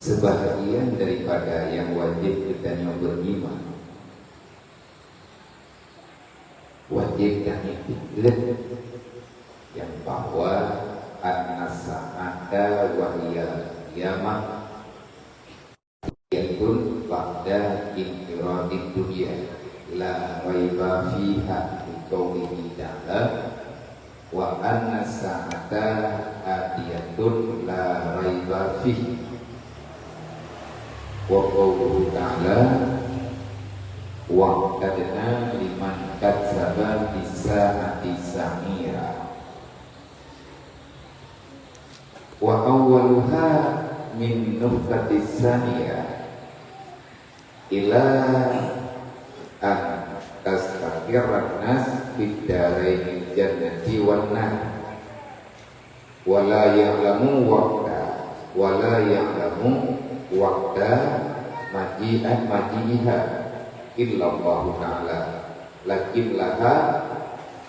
sebahagian daripada yang wajib kita beriman, wajib dan ikut yang bahwa an-nasa'ata wa hiya qiyamah yaitu ba'da infiradid dunya la raiba fiha bi qoulihi ta'ala wa an-nasa'ata atiyatun la raiba fihi wa qawluhu ta'ala wa'tadna liman kadzdzaba bis-sa'ati sa'ira wa awwaluha min nufkatis saniyah ila an tastakirran nas fid daraini jannati wan nar wala ya'lamu waqta maji'iha illa Allah ta'ala lakin laha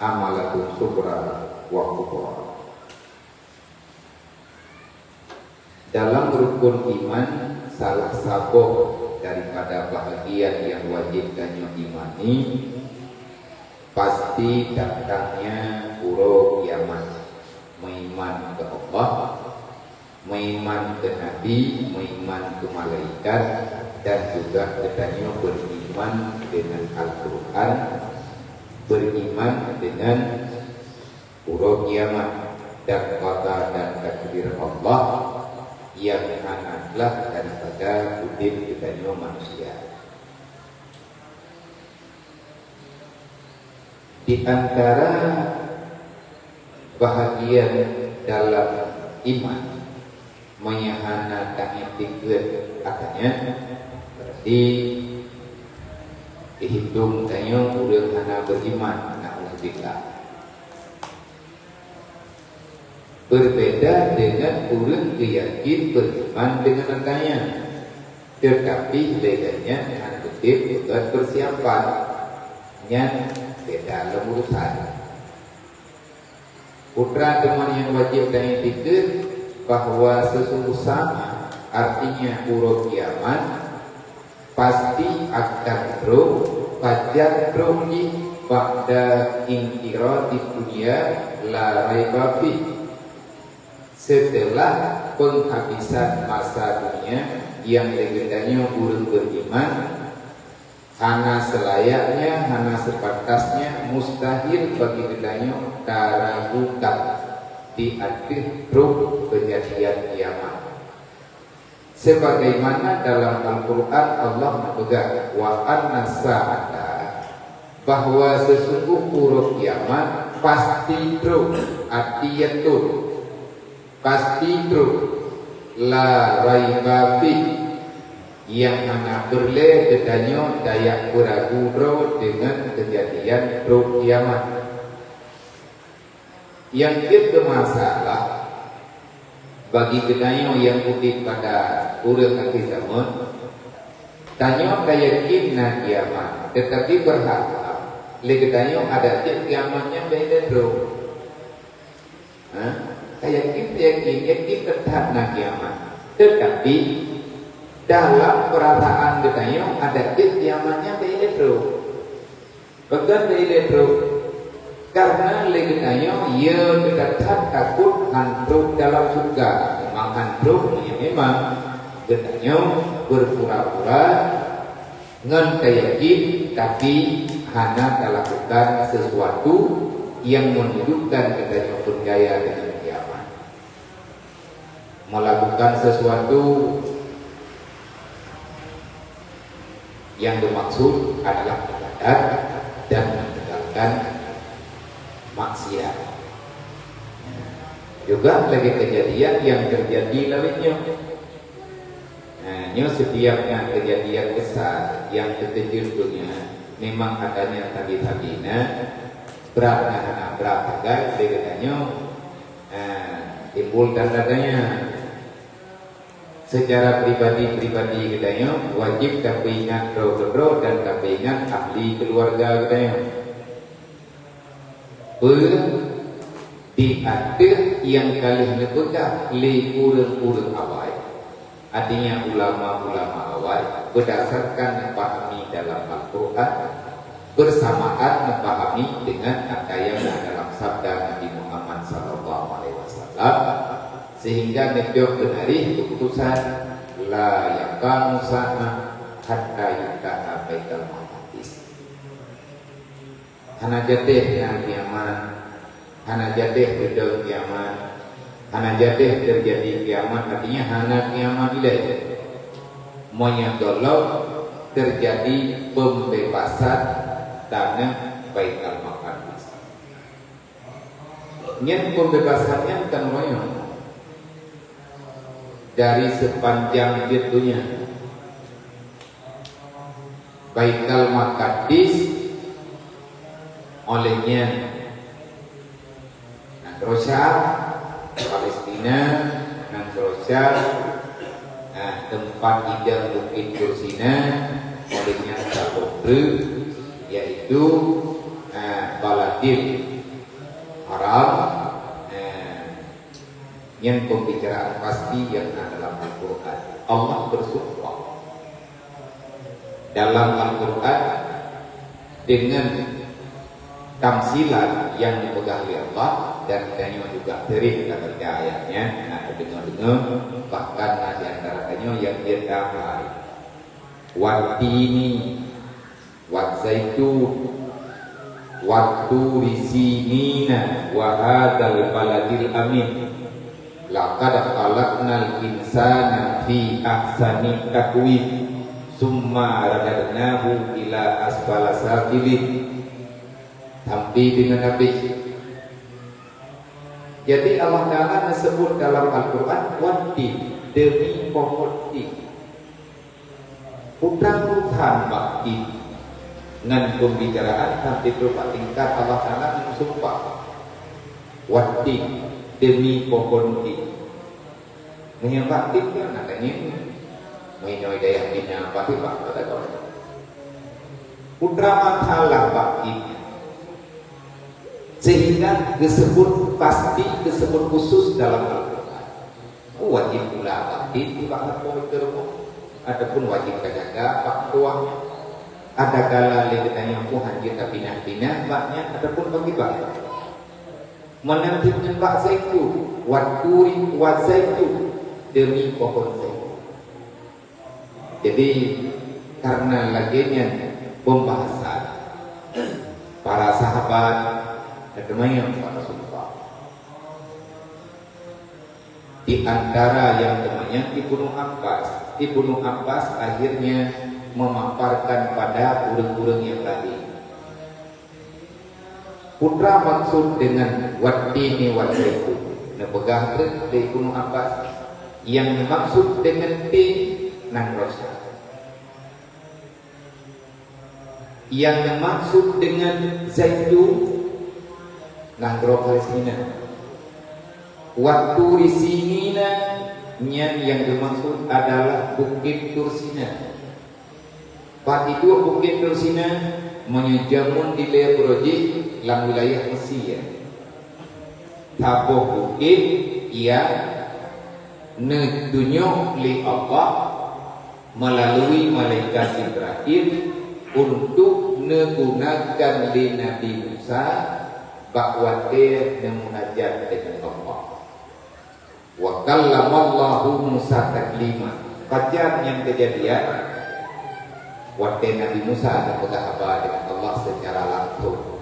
amalatun subra wa kubra. Dalam rukun iman salah satu daripada bahagian yang wajib kanya imani pasti datangnya huruf kiamat, meiman ke Allah, meiman ke Nabi, meiman ke malaikat, dan juga katanya beriman dengan Al-Quran, beriman dengan huruf kiamat dan kata dan takdir Allah yang adalah daripada wujud katanya manusia. Di antara bahagian dalam iman menyahana ta'itiqad katanya berarti dihitung katanya urang hana beriman, na'udzubillah. Berbeda dengan urang yakin beriman dengan angkanya, tetapi bedanya dengan kutip bukan persiapan yang beda dalam urusan. Putra teman yang wajib dan etikad bahwa sesungguhnya artinya huruf kiamat pasti akan roh fajar rohni pada ingkira di dunia la raiba fi, setelah penghabisan masa dunia yang legendanya urang beriman hana selayaknya, hana sepantasnya, mustahil bagi legendanya tarahukan di akhir ruh kejadian kiamat. Sebagaimana dalam Al-Quran Allah memegang wa an-nasa'ata, bahwa sesungguh huruf kiamat pasti ruh atiyatun, pasti ruh la raiba fi, yang hana berle kedanyo dayak beragu dengan kejadian ruh kiamat. Yang itu masalah bagi kedanyo yang putih pada urang akhir zaman, tanyo kayakinna kiamat, tetapi berharap le kedanyo ada kiamatnya beda ruh. Yakin terhadap kiamat, tetapi dalam perasaan kita ada kiamatnya beda bro, bukan beda bro, karena legenanya ia kita takut hantu dalam surga, memang hantu memang katanya berpura-pura ngan yakin, tapi hanya lakukan sesuatu yang menghidupkan katanya bergaya dengan kiamat, melakukan sesuatu yang bermaksud adalah ibadat dan meninggalkan maksiat. Juga lagi kejadian yang terjadi lainnya. Nah, setiapnya kejadian besar yang terjadinya memang adanya tadi-tadinya berapa guys bedanya timbul tandanya. Secara pribadi katanya wajib tapi ingat bro dan tapi ingat ahli keluarga katanya. Di akhir yang kali lebedah li urang-urang awal Artinya ulama-ulama awal berdasarkan memahami dalam Al-Quran bersamaan memahami dengan apa yang dalam sabda Nabi Muhammad SAW, sehingga nebyo benari keputusan la yakanu sama hatta yutaha baitul maqdis. Hana jatih nang kiamat, hana jatih bedol kiamat, hana jatih terjadi kiamat, artinya hana kiamat ilaih moyang dolok terjadi pembebasan tanah baitul maqdis. Nyen pembebasannya bukan moyang dari sepanjang dunia. Baitul Maqdis olehnya Rosyal Palestina dan Rosyal tempat idam Bukit Tursina olehnya Sabobre, yaitu Baladil Haram, yang pembicaraan pasti yang ada dalam Al-Quran. Allah bersumpah dalam Al-Quran dengan tamsilan yang dipegang oleh Allah, dan katanya juga terik kita baca ayatnya. Nah, dengar-dengar bahkan di antaranya yang dia dapat watini wat zaitun wat turi sinina wa hadzal baladil amin laqad khalaqnal insana fi ahsani taqwim summa radadnahu ila asfala safilin. Sampai dengan habis. Jadi Allah Ta'ala disebut dalam Al-Quran wadi, demi pohon ti hutan bakti dengan pembicaraan sampai berupa tingkat Allah Ta'ala mensumpah wadi, demi pohon ti. Menyembah ti kan adanya menyoy daya bina bakti bakti putra mathalah bakti, sehingga disebut pasti, disebut khusus dalam Al-Quran. Wajib pula bakti tiba termo, adapun wajib kajaga pak tuanya. Ada kala legetanya Tuhan kita pinah-pinah baknya, adapun bagi bak. Menanti menyembah zaitun, waturi wat zaitun, demi pohon zaitun. Jadi karena laginya pembahasan para sahabat yang pada sumpah. Di antara yang namanya Ibnu Abbas akhirnya memaparkan pada urang-urang yang tadi. Putra maksud dengan wadini wal zaitun. Nah, pegang dari Ibnu Abbas yang maksud dengan tin nang rosa. Yang maksud dengan zaitun Nangro Palestina. Waktu di sini yang dimaksud adalah Bukit Tursina. Pada itu Bukit Tursina menyejamun di Lebanon, dalam wilayah Mesir. Tabuh bukit yang ditunjuk oleh Allah melalui malaikat Jibril untuk menggunakan di Nabi Musa bahwa dia memunajat dengan Allah. Wa kallamallahu Musa taklima. Kajian yang kejadian waktu Nabi Musa berkata dengan Allah secara langsung.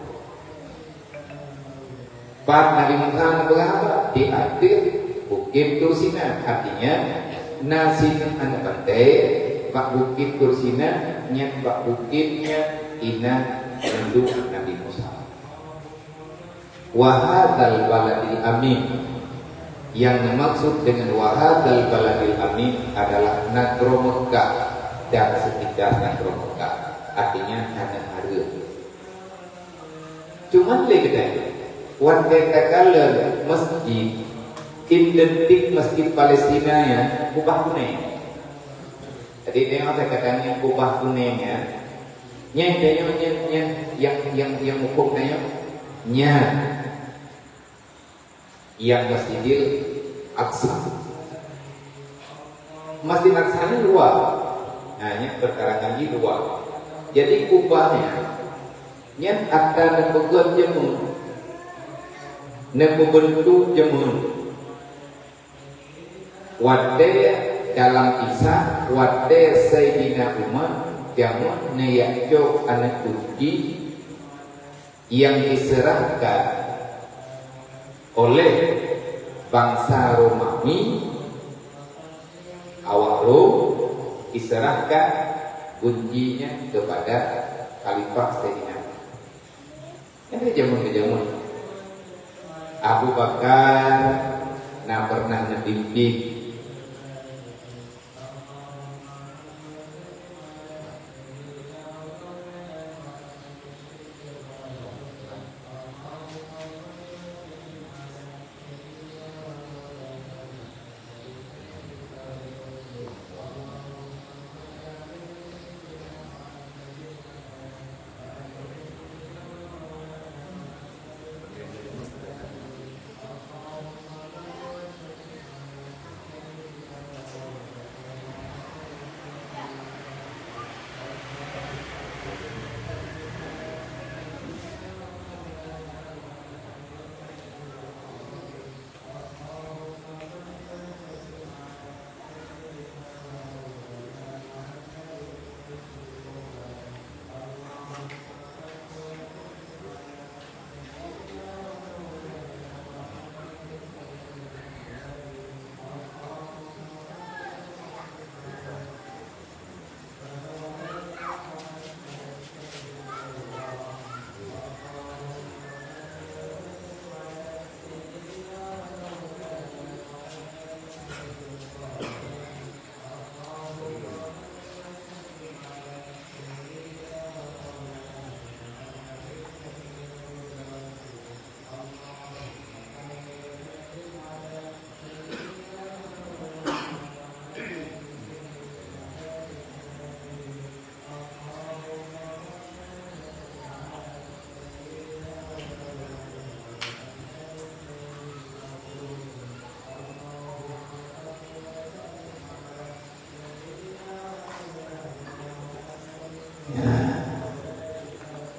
Pak Nabi Musa berkata di akhir Bukit Tursina, artinya nasin an pantai Pak Bukit Tursina nyat Pak Bukitnya ina rendu Nabi Musa. Wahadal baladil amin, yang dimaksud dengan wahadal baladil amin adalah Negro Mekah dan sekitar Negro Mekah, artinya tanah harum. Cuman legenda warga kakalan masjid identik masjid Palestina ya kubah kuning. Jadi tengok saya katanya kubah kuningnya yang hukumnya yang Masjidil Aqsa. masjid Aqsa dua. Nah, ini perkara ngaji dua. Jadi kubahnya nyen ada nembegun jemun, nembebentu jemun. Wade dalam kisah wade Sayyidina Umar jamun neyakjo anak kunci yang diserahkan oleh bangsa Romawi awal Rom diserahkan kuncinya kepada Khalifah Sayyidina. Ini jamun Abu Bakar na pernah nabimbing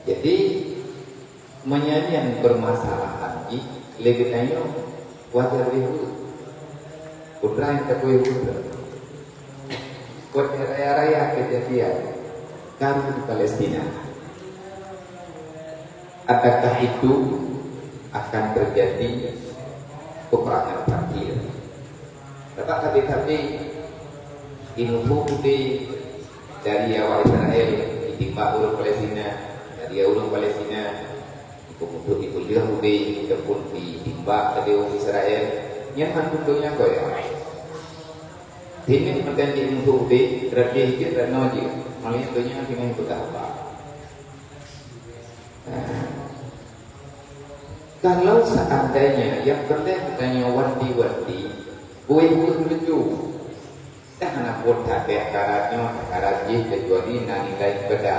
jadi menyanyian permasalahan ini legetanya wajar dihulu putra yang takui putra buat raya-raya kejadian kami di Palestina. Adakah itu akan terjadi peperangan terakhir? Tapi info dari awal Israel ditimbak urut Palestina, dari urut Palestina untuk dikuliah udah ataupun ditimbak dari urut Israel nyaman bentuknya kau ya. Ini menjadi info berarti kita noji malah bentuknya dengan betapa. Kalau seandainya yang bertanya wanti-wanti buih-buih lucu dah anak pun tak ada karatnya kecuali nilai beda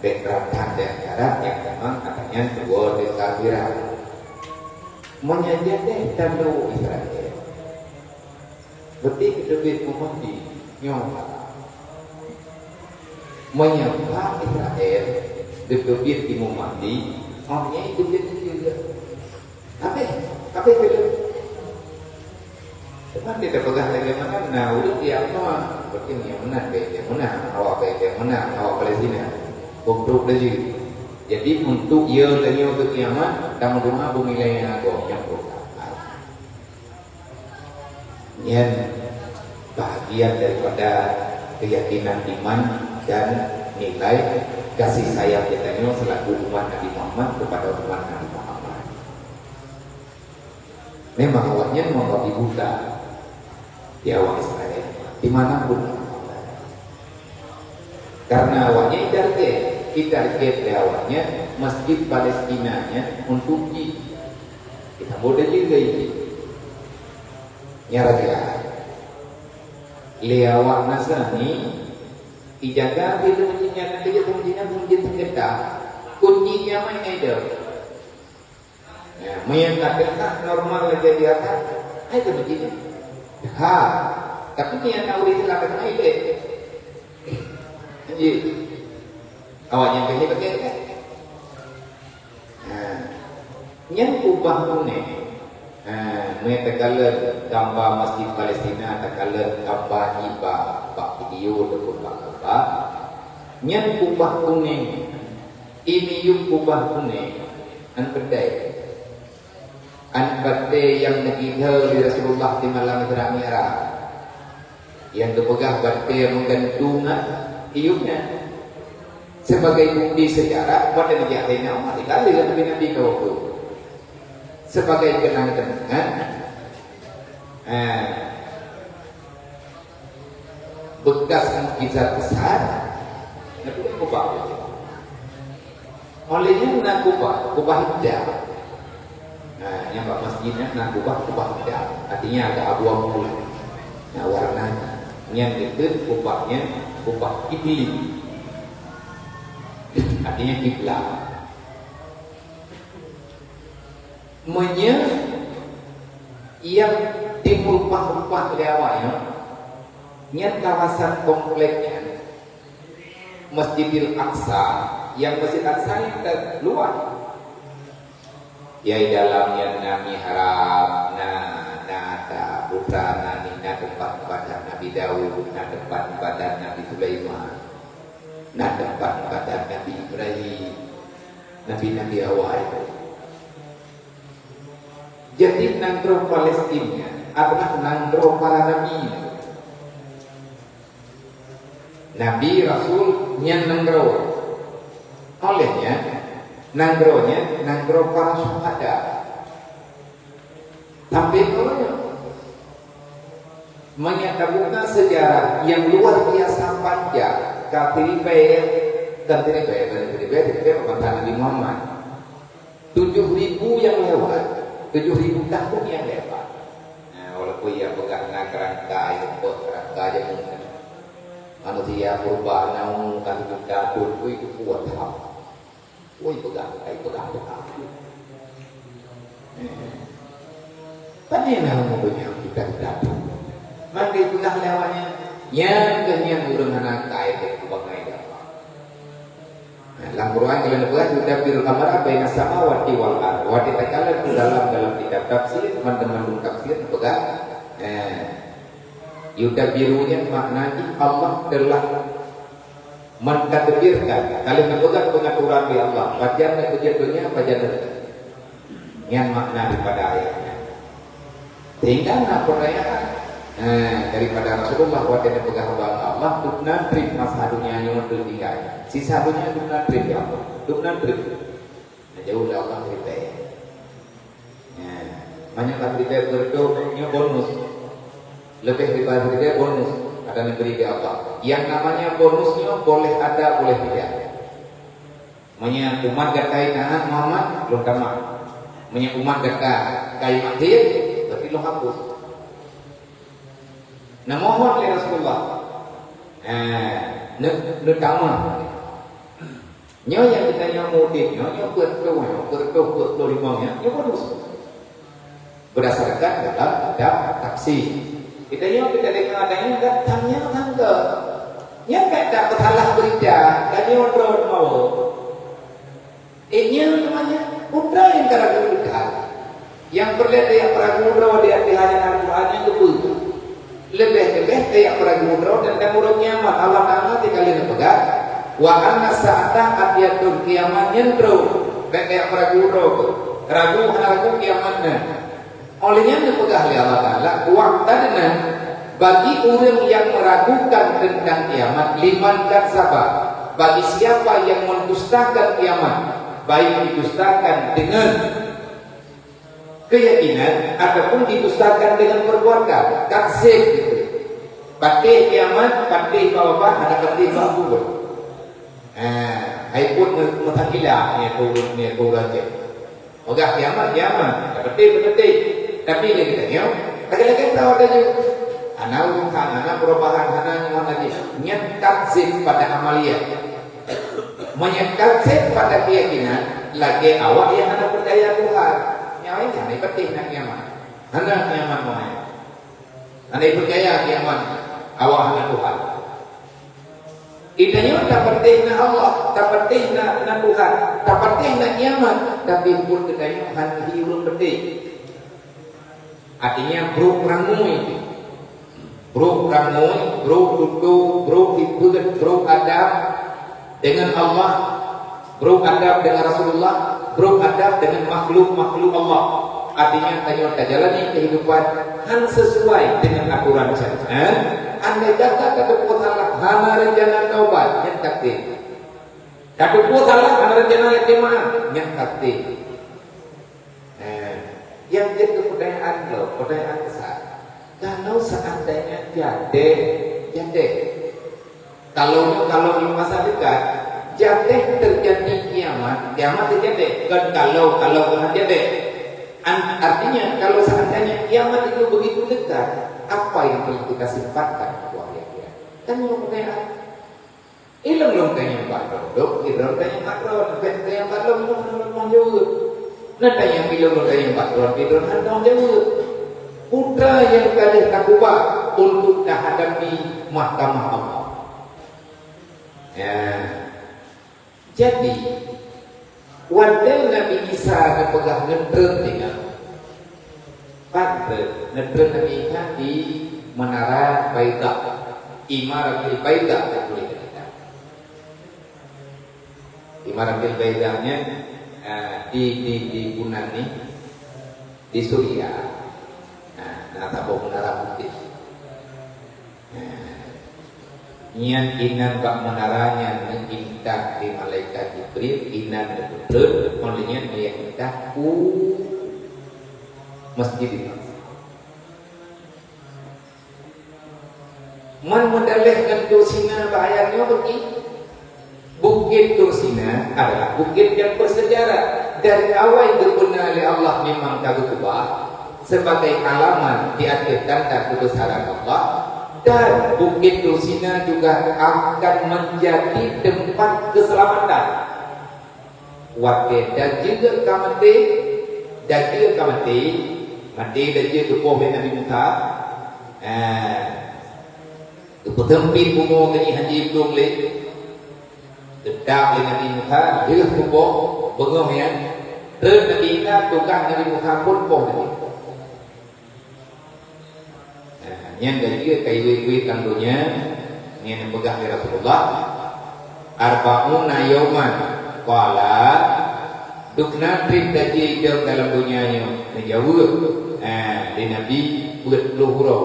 background tanda karat yang memang katanya dua dekabiran menyanyikan tanda Israel betul lebih memandi nyoba menyapa Israel dekebir di memandi orangnya itu juga tapi belum teman kita pegang lagi mana nah udah dia apa berarti yang menang yang menang awak yang menang awak Palestina untuk lagi jadi untuk ia lagi untuk kiamat dan rumah bumi lain aku yang berkata yang bahagian daripada keyakinan iman dan nilai kasih sayang kita ini selaku umat Nabi Muhammad kepada umat Nabi Muhammad. Memang awalnya mau dibuka di awal Israel dimanapun, karena awalnya kita di awalnya masjid Palestinanya untuk kita boleh juga ini nyara lewat Nasrani dijaga itu kuncinya nanti dia kuncinya kunci tergeta kuncinya main ada ya main tak normal lagi di atas itu begini Ha, tapi ni anak urip lah kena ile. Jadi awaknya pakai kan? Yang ubah kuning. Mereka kala gambar masjid Palestina, tak kala gambar hibah, pak video ataupun pak apa. Yang ubah kuning. Ini yung ubah kuning. An pedai. An badai yang nakita di Rasulullah di malam Isra Mi'raj. Yang dipegang badai menggantungkan hidupnya. Sebagai bukti sejarah pada negara umat dikali Nabi kau tu sebagai kenang-kenangan bekas mukjizat besar Nabi kubah olehnya nak kubah hijau. Yang pak masjidnya nak kubah hijau artinya ada abu-abu warnanya yang itu kubahnya kubah iblis artinya kiblat. Yang dimurupah-rupah oleh awalnya yang kawasan kompleknya Masjidil Aqsa, yang Masjid Aqsa yang terluar ya di dalamnya nami harap ada putra nani tempat ibadah Nabi Daud, tempat ibadah Nabi Sulaiman, tempat ibadah Nabi Ibrahim, Nabi awal. Jadi nangro Palestina adalah nangro para nabi. Nabi Rasul yang nangro. Olehnya nangronya nangro para syuhada. Sampai kalau menyatakan sejarah yang luar biasa panjang. Katiribe pemerintahan Nabi Muhammad 7.000 yang lewat 7.000 tahun yang lewat. Walaupun ia pegang kerangka aja mungkin manusia purba naungkan kita dulu itu kuat ham pegang tadi namanya kita dadu maka pegang lewatnya yang kenyang urang anak kaya itu bangai dah. Dalam Quran kalau buat sudah bil amara baina samawati wal ardh. Wa ditakala dalam kitab tafsir teman-teman tafsir pegang yudabirunya maknanya Allah telah mentadbirkan kalimat pegang pengaturan di Allah. Bacaan kejadiannya bacaan yang makna daripada ayatnya. Sehingga nak perayaan daripada Rasulullah waktu dia pegang Allah dukna trip masa dunia yang tertinggal sisa dunia dukna trip ya Allah dukna trip jauh dah Allah cerita banyak kan cerita berdua bonus lebih daripada cerita bonus ada negeri ke Allah yang namanya bonusnya boleh ada boleh tidak umat gatai taat Muhammad belum tamat umat gatai mati berarti lo hapus. Nah mohon oleh Rasulullah Nekama Nyo yang kita yang mudik Nyo berkeluh limangnya Nyo bonus berdasarkan dalam adab taksi kita yang kita dengar adanya datangnya tangga yang tak berhalah berita dan yang drone mau ini namanya putra yang cara berdekat yang perlihat dia peragu dia hanya Al-Quran yang kebun lebih kayak peragu dan temurut nyaman Allah Ta'ala dikali nepegat wa anna sa'ata atiyatul kiamat nyendro kayak peragu ragu kiamatnya olehnya nepegah oleh Allah Ta'ala waqtadna bagi orang yang meragukan tentang kiamat liman kadzaba bagi siapa yang mendustakan kiamat baik didustakan dengan keyakinan ataupun didustakan dengan perbuatan taksib gitu. Patih kiamat, patih bawah ada patih bawah. Hai pun mutakilah ni turun je. Ogah kiamat, patih. Tapi lagi tanya, lagi tahu ada je. Anak perubahan anak lagi. Nyat taksib pada amalia. Menyatakan pada keyakinan lagi awak yang ada percaya Tuhan. Yang ini patih nak kiamat. Hendak kiamat mana? Andai percaya kiamat awak anak Tuhan. Idanya tak percaya na Allah, tak percaya na Tuhan, tak percaya na kiamat, tapi pun kedanya hati urun percaya. Artinya bro rangui, bro tutu, bro tipugat, bro adab dengan Allah, bro adab dengan Rasulullah, bro adab dengan makhluk Allah. Artinya tanya jalani kehidupan han sesuai dengan aturan syariat. Andai kata putarlah hana rencana taubat nyetakti. Kata putarlah hana rencana letimah nyetakti. Yang jadi kebudayaan besar. Kalau seandainya jade. Kalau di masa dekat jade terjadi kiamat terjadi. Kan kalau jade. Artinya kalau seandainya kiamat itu begitu dekat, apa yang perlu kita sifatkan kira-kira? Kan kebudayaan. Ilmu tanya bakro, ilmu tanya bakro, tanya bakro mau jauh. Nada yang bilang tanya bakro, ilmu mau jauh. Putra yang kalah takwa untuk menghadapi mahkamah Allah. Ya. Jadi wadah Nabi Isa kepegang ngedren dengan pada ngedren Nabi Isa di Menara Baidah, Imaratul Baidah boleh kita. Imaratul Baidahnya di Yunani, di Suriah. Nah, tabung menara putih. Nian inan bak menaranya mengintak di malaikat Jibril inan betul olehnya dia intak masjid itu. Man mendalihkan Tursina bahayanya pergi. Bukit Tursina adalah bukit yang bersejarah. Dari awal dibina oleh Allah memang kagubah sebagai alamat di akhir tanda kebesaran Allah. Dan Bukit Tursina juga akan menjadi tempat keselamatan. Waktu dan juga kamati, mati dan juga kepoh Nabi Musa. Kepetempit bunga kini haji belum leh. Dedak Nabi Musa, dia kepoh bengah ya. Dan Nabi Musa tukang Nabi Musa pun poh Nabi. Yang dari kayu tangguhnya yang pegang di Rasulullah arba'una yauman qala dukna trip daji hidup dalam dunianya menjauh di Nabi buat luhuro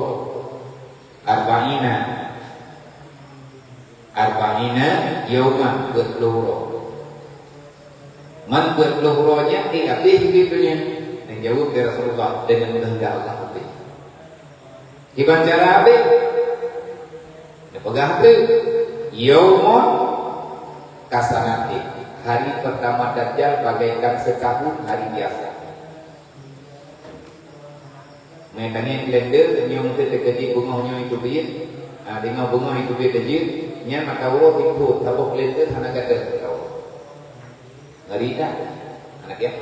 arba'ina yauman buat luhuro man buat luhuronya dihabis hidupnya menjauh dari Rasulullah dengan kehendak Allah. Gimana cara habis? Dia pegang tu Yaumun kasanati. Hari pertama Dajjal bagaikan setahun hari biasa. Maknanya blender yang terjadi bunganya itu biar dengan bunga itu biar terjadi nya maka Allah ikut tabuk blender anak kata ngeri dah anak dia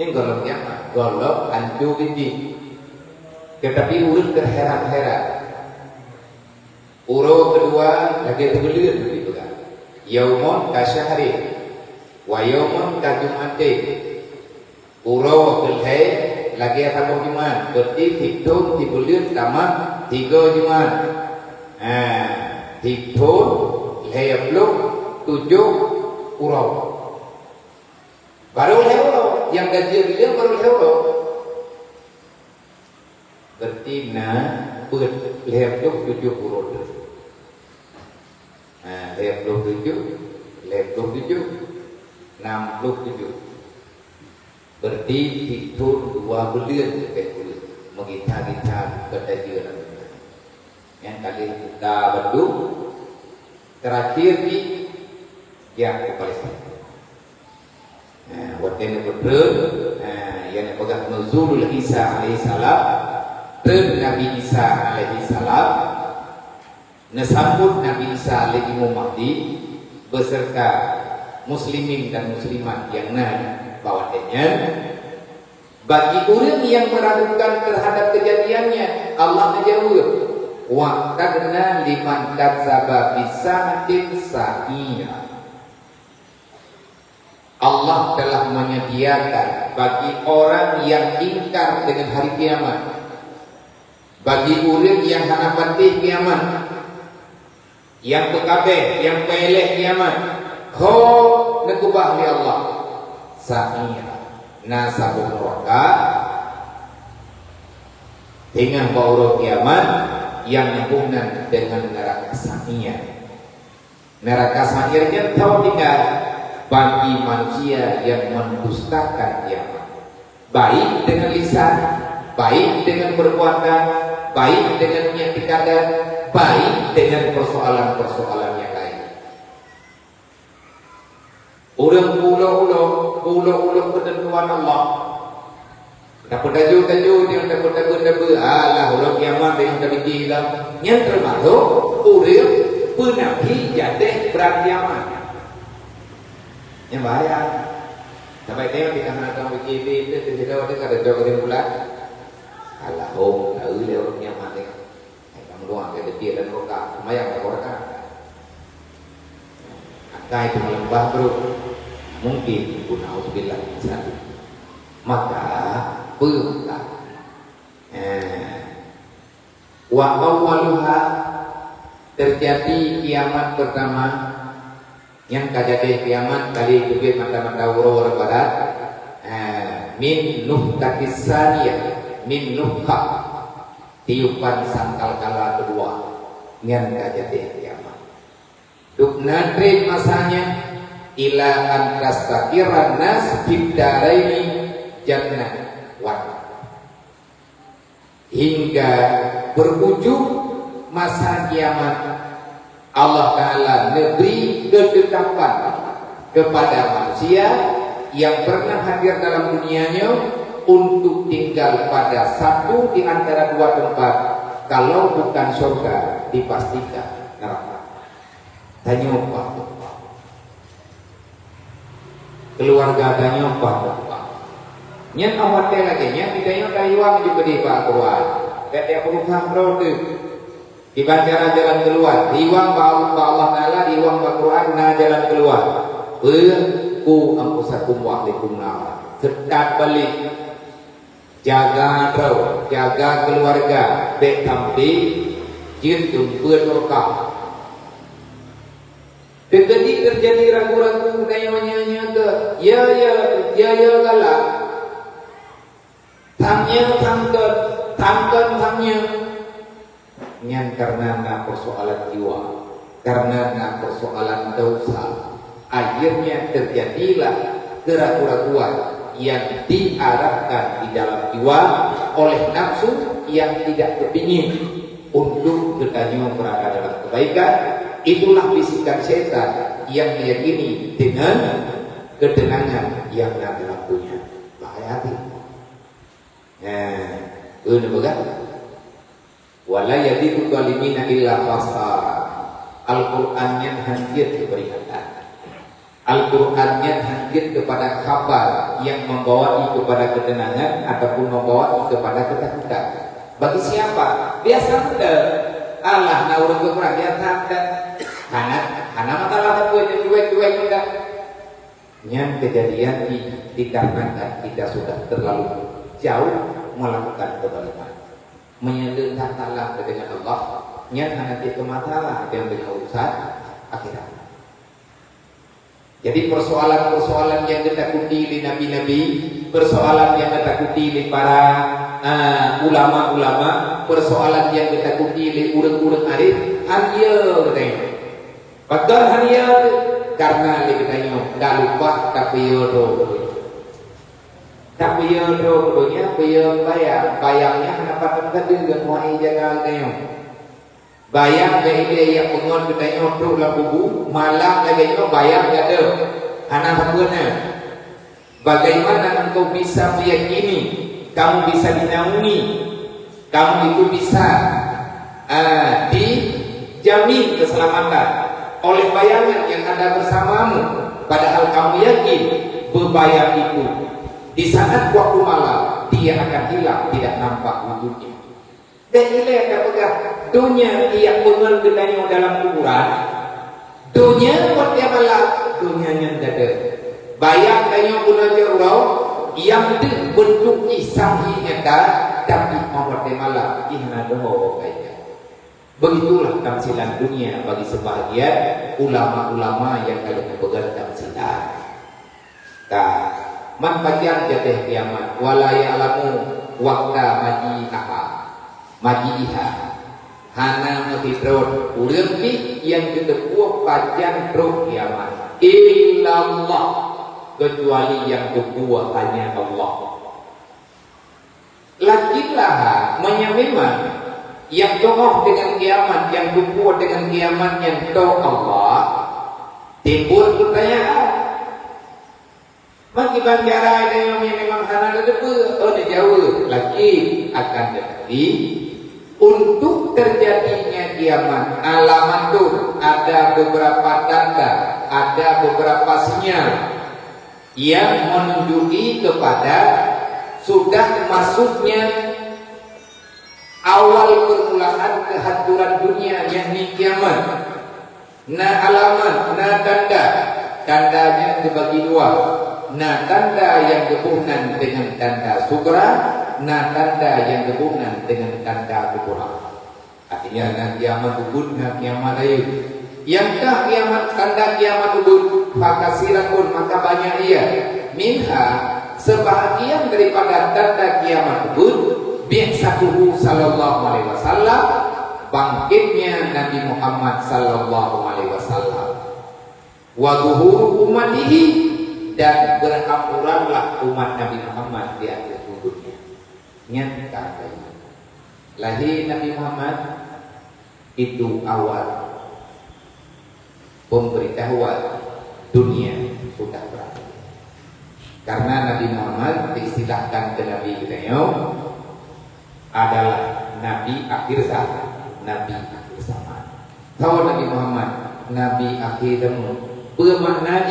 yang golok ancu biji. Tetapi urut terheran-heran. Uro kedua lagi terbelir begitu kan. Yaumun kasyahri wa yaumun kajum'atin. Uro kelhai lagi satu Jumat. Berarti hitung dibelir tamat 3 Jumat. Hitung leblok 7 uro. Baru uro yang gaji dia baru uro. Berarti laptop 7 urut. Laptop 7 67 berarti itu 2 bulan dekat bulan mengita-gita kedajiran yang kali kita berdua terakhir di yang Palestina. Waktu yang berdua yang pegang nuzulul Isa alaihissalam dan Nabi Isa alaihissalam nasambut Nabi Isa alaihi Mahdi beserta muslimin dan muslimat yang bawahnya Bagi orang yang meragukan terhadap kejadiannya, Allah menjawab, wa qadna liman kadzdzaba bisatin sa'ira. Allah telah menyediakan bagi orang yang ingkar dengan hari kiamat, bagi orang yang hana patih kiamat, yang bekabeh, yang peleh kiamat, ho nekubah li Allah sa'ira nasabun neraka dengan bau kiamat yang hubungan dengan neraka sa'ir. Neraka sa'irnya tahu tinggal bagi manusia yang mendustakan kiamat, baik dengan lisan, baik dengan perbuatan, baik dengan i'tikad, baik dengan persoalan-persoalan yang lain. Orang pulau ketentuan Allah. Dapat tajuk yang dapat Allah orang kiamat yang terjadi dalam yang termasuk orang penabi jatuh berkiamat. Yang bahaya. Sampai tengok di kanan orang BKB itu tidak ada jawab yang pula. Allah orang kiamat ni. Kamu luang ke dia dan roka, lumayan tak roka. Akai itu melembah bro. Mungkin pun auzubillah satu. Maka perintah wa awwaluha terjadi kiamat pertama yang kajade kiamat kali kubit mata-mata urur barat min nuhkatis saniyah min nuhka tiupan sangkal kala kedua yang kajade kiamat duk nadri masanya ila an tastaqiran nas bidaraini jannah wa hingga berujung masa kiamat Allah Ta'ala memberi ketetapan kepada manusia yang pernah hadir dalam dunianya untuk tinggal pada satu di antara dua tempat, kalau bukan surga dipastikan neraka. Tanya apa? Keluarga tanya apa? Nyen awatnya lagi, nyen tidaknya kayuang juga di Pak Quran. Tidak perlu hamro tu. Dibaca jalan keluar, diwang ba Allah Taala, diwang ba Quran na jalan keluar. Ku angkusakum wa alaikum nar. Sedap balik. Jaga terus, jaga keluarga, baik tampi, jin tumpur roka. Terjadi ragu-ragu dayanya ke, ya galak. Tangkan yang karena persoalan jiwa, karena persoalan dosa, akhirnya terjadilah keraguan-keraguan yang diarahkan di dalam jiwa oleh nafsu yang tidak kepingin untuk bertanya berada dalam kebaikan. Itulah bisikan setan yang meyakini dengan ketenangan yang Nabi punya. Bahaya hati. Ini bagus. Wala yadiku zalimina illa fasar. Al-Qur'annya hadir keperingatan. Al-Qur'annya hadir kepada kabar yang membawa kepada ketenangan ataupun membawa kepada ketakutan. Bagi siapa? Biasa sudah Allah naurun Quran dia tak hana masalah aku cuek mudah. Yang kejadian dikarenakan kita sudah terlalu jauh melakukan kebalikan. Menyelidiki taala dengan Allah, yang nanti kematalah yang dengan urusan akhirat. Jadi persoalan-persoalan yang ditakuti di nabi-nabi, persoalan yang ditakuti di para ulama-ulama, persoalan yang ditakuti di urang-urang arif, hanya katanya. Padahal hanya karena katanya dah lupa tapi tapi doanya bayangnya kenapa tadi dengan muai jaga katanya. Bayang dari yang pengon katanya untuk labubu malam lagi bayang ada anak buahnya. Bagaimana engkau bisa meyakini, kamu bisa dinaungi, kamu itu bisa dijamin keselamatan oleh bayangan yang ada bersamamu, padahal kamu yakin berbayang itu di saat waktu malam dia akan hilang, tidak nampak wujudnya. Dan ini ada pegang dunia yang pengen gedanya dalam kuburan. Dunia buat dia malam, dunianya dada. Bayang tanya guna jauh yang bentuknya sahih nyata, tapi membuat dia malam ihna doh kaya. Begitulah tamsilan dunia bagi sebahagian ulama-ulama yang kalian pegang tamsilan. Man pajar jatih kiamat wala ya'lamu waqta majiha hana mutidrod urang pi yang ketepuh pajar ro kiamat illallah kecuali yang kedua hanya Allah. Lakinlah menyamimah yang tokoh dengan kiamat, yang kedua dengan kiamat yang toh Allah, timbul pertanyaan. Bagi bandara ada yang memang sana ada debu, jauh lagi akan tetapi untuk terjadinya kiamat alamat itu ada beberapa tanda, ada beberapa sinyal yang menunjuki kepada sudah masuknya awal permulaan kehancuran dunia yakni kiamat. Nah alamat, nah tanda, tandanya dibagi dua. Nah tanda yang gabungan dengan tanda sukra, nah tanda yang gabungan dengan tanda kubra. Artinya nah kiamat ubud, nah kiamat ayu. Yangkah kiamat tanda kiamat ubud, fakasirakun maka banyak ia. Minha sebahagian daripada tanda kiamat ubud, bi'satuhu sallallahu alaihi wasallam, bangkitnya Nabi Muhammad sallallahu alaihi wasallam. Wa zuhuru ummatihi, dan berhampuranlah umat Nabi Muhammad di akhir dunia. Nyata lahir Nabi Muhammad itu awal pemberitahuan dunia sudah berakhir. Karena Nabi Muhammad diistilahkan ke Nabi beliau adalah Nabi akhir zaman, Nabi akhir zaman. Kalau Nabi Muhammad Nabi akhir zaman bermakna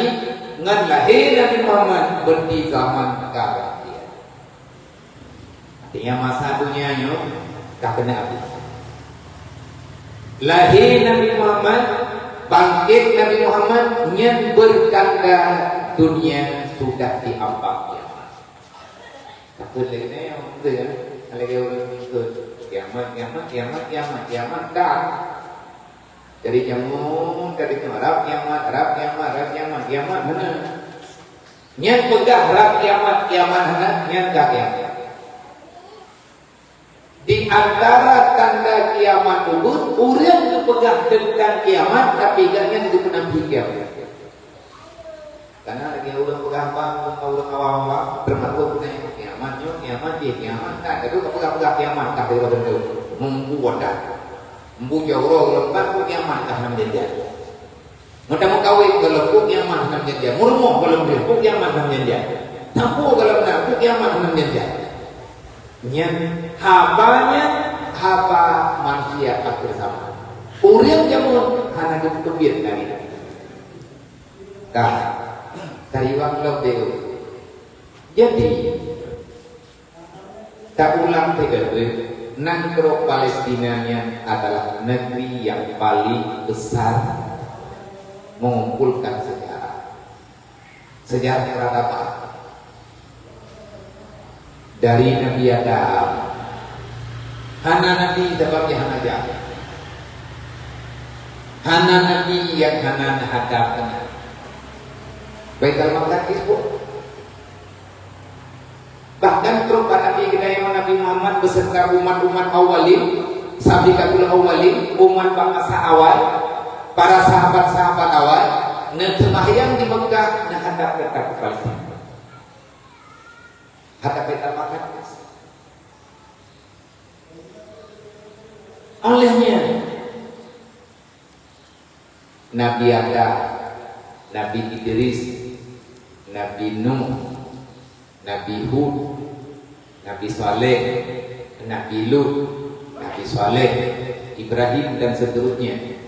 ngan lahir Nabi Muhammad berdi zaman keabadian. Artinya masa dunianya tak kena habis. Lahir Nabi Muhammad, bangkit Nabi Muhammad, yang bertanda dunia sudah diampak kiamat. Takut lagi ni yang betul kan? Lagi orang betul kiamat dah. Dari jamun, dari Arab kiamat mana? Yang pegang Arab kiamat mana? Yang tak kiamat. Di antara tanda kiamat ubud, orang tu pegang tentang kiamat, tapi gaknya itu penampi kiamat. Karena lagi orang pegang orang awam-awam bermakna punya kiamat tak. Itu pegang kiamat tak ada bentuk membuat dah. Mbu jauh lembar ku kiamat dah nam janjian. Mudah mau kawin kalau ku kiamat nam janjian. Murmoh kalau dia ku kiamat nam janjian. Tampu kalau nak ku kiamat nam janjian. Nya habanya haba manusia akhir zaman. Urang jamun hana kebir lagi. Tah tayuang lebih. Jadi tak ulang tegak Negeri Palestinanya adalah negeri yang paling besar mengumpulkan sejarah peradaban dari Nabi Adam, hana Nabi sebabnya hana jahat, hana Nabi yang hana hadapnya, Baitul Maqdis pun. Bahkan terus Nabi kita yang Nabi Muhammad beserta umat-umat awalin, sabiqatul awalin, umat bangsa awal, para sahabat-sahabat awal, sembahyang di Mekah, hadap ke Palestina, hadap Baitul Maqdis. Olehnya Nabi Adam, Nabi Idris, Nabi Nuh, Nabi Hud, Nabi Saleh, Nabi Lut, Nabi Saleh, Ibrahim dan seterusnya.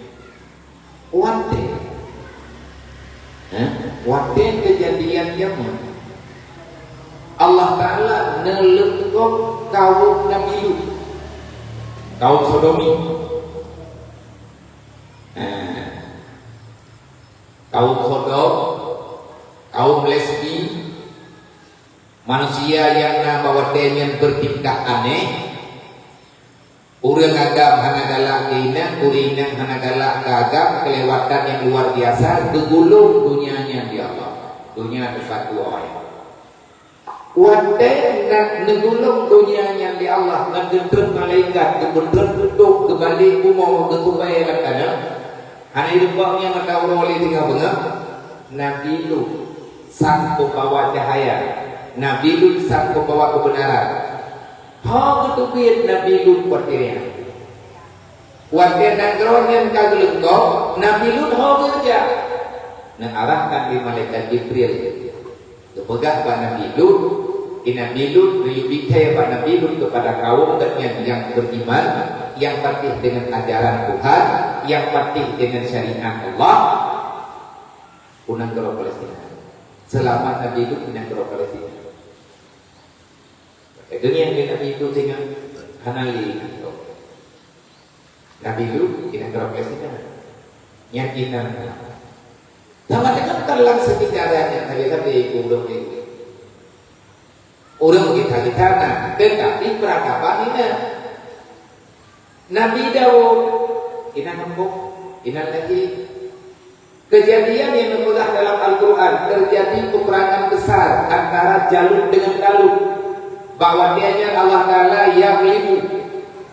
Wate kejadian Yaman. Allah Allah Ta'ala nelengkop kaum Nabi Lut, kaum Sodomi, kaum Sodom, kaum lesbi, manusia yang nama wadenya bertingkah aneh. Urang agam hana galak keinang, urinang hana galak agam, kelewatan yang luar biasa, gegulung dunianya di Allah. Dunia tempat dua orang. Wadai nak negulung dunianya di Allah, nak gendreng malaikat, gendreng duduk kembali umum ketubai katanya. Hana hidupnya mata orang tinggal bengap. Nabi Lut sang pembawa cahaya, Nabi Lut sang pembawa kebenaran. Ha ketukian Nabi Lut pertiria. Wadai nak geronyan kageleng kau, Nabi Lut ha kerja. Nak arahkan di malaikat Jibril. Kepegah pada Nabi Lut. Nabi Lut berbicara pada Nabi Lut kepada kaum yang beriman, yang patuh dengan ajaran Tuhan, yang patuh dengan syariat Allah. Punang ke Palestina. Selamat Nabi Lut punang ke Palestina. Dunia yang Nabi Lut dengan Hanali. Nabi Lut punang ke Palestina. Nyakinan. Sama dengan terlang sejarahnya Nabi Lut itu. Orang kita nak, tetapi peradaban ini. Nabi Daud, ina nombok, ina lagi. Kejadian yang dimudah dalam Al-Quran terjadi peperangan besar antara Jalut dengan Talut. Bahwa dianya Allah Taala yang limu,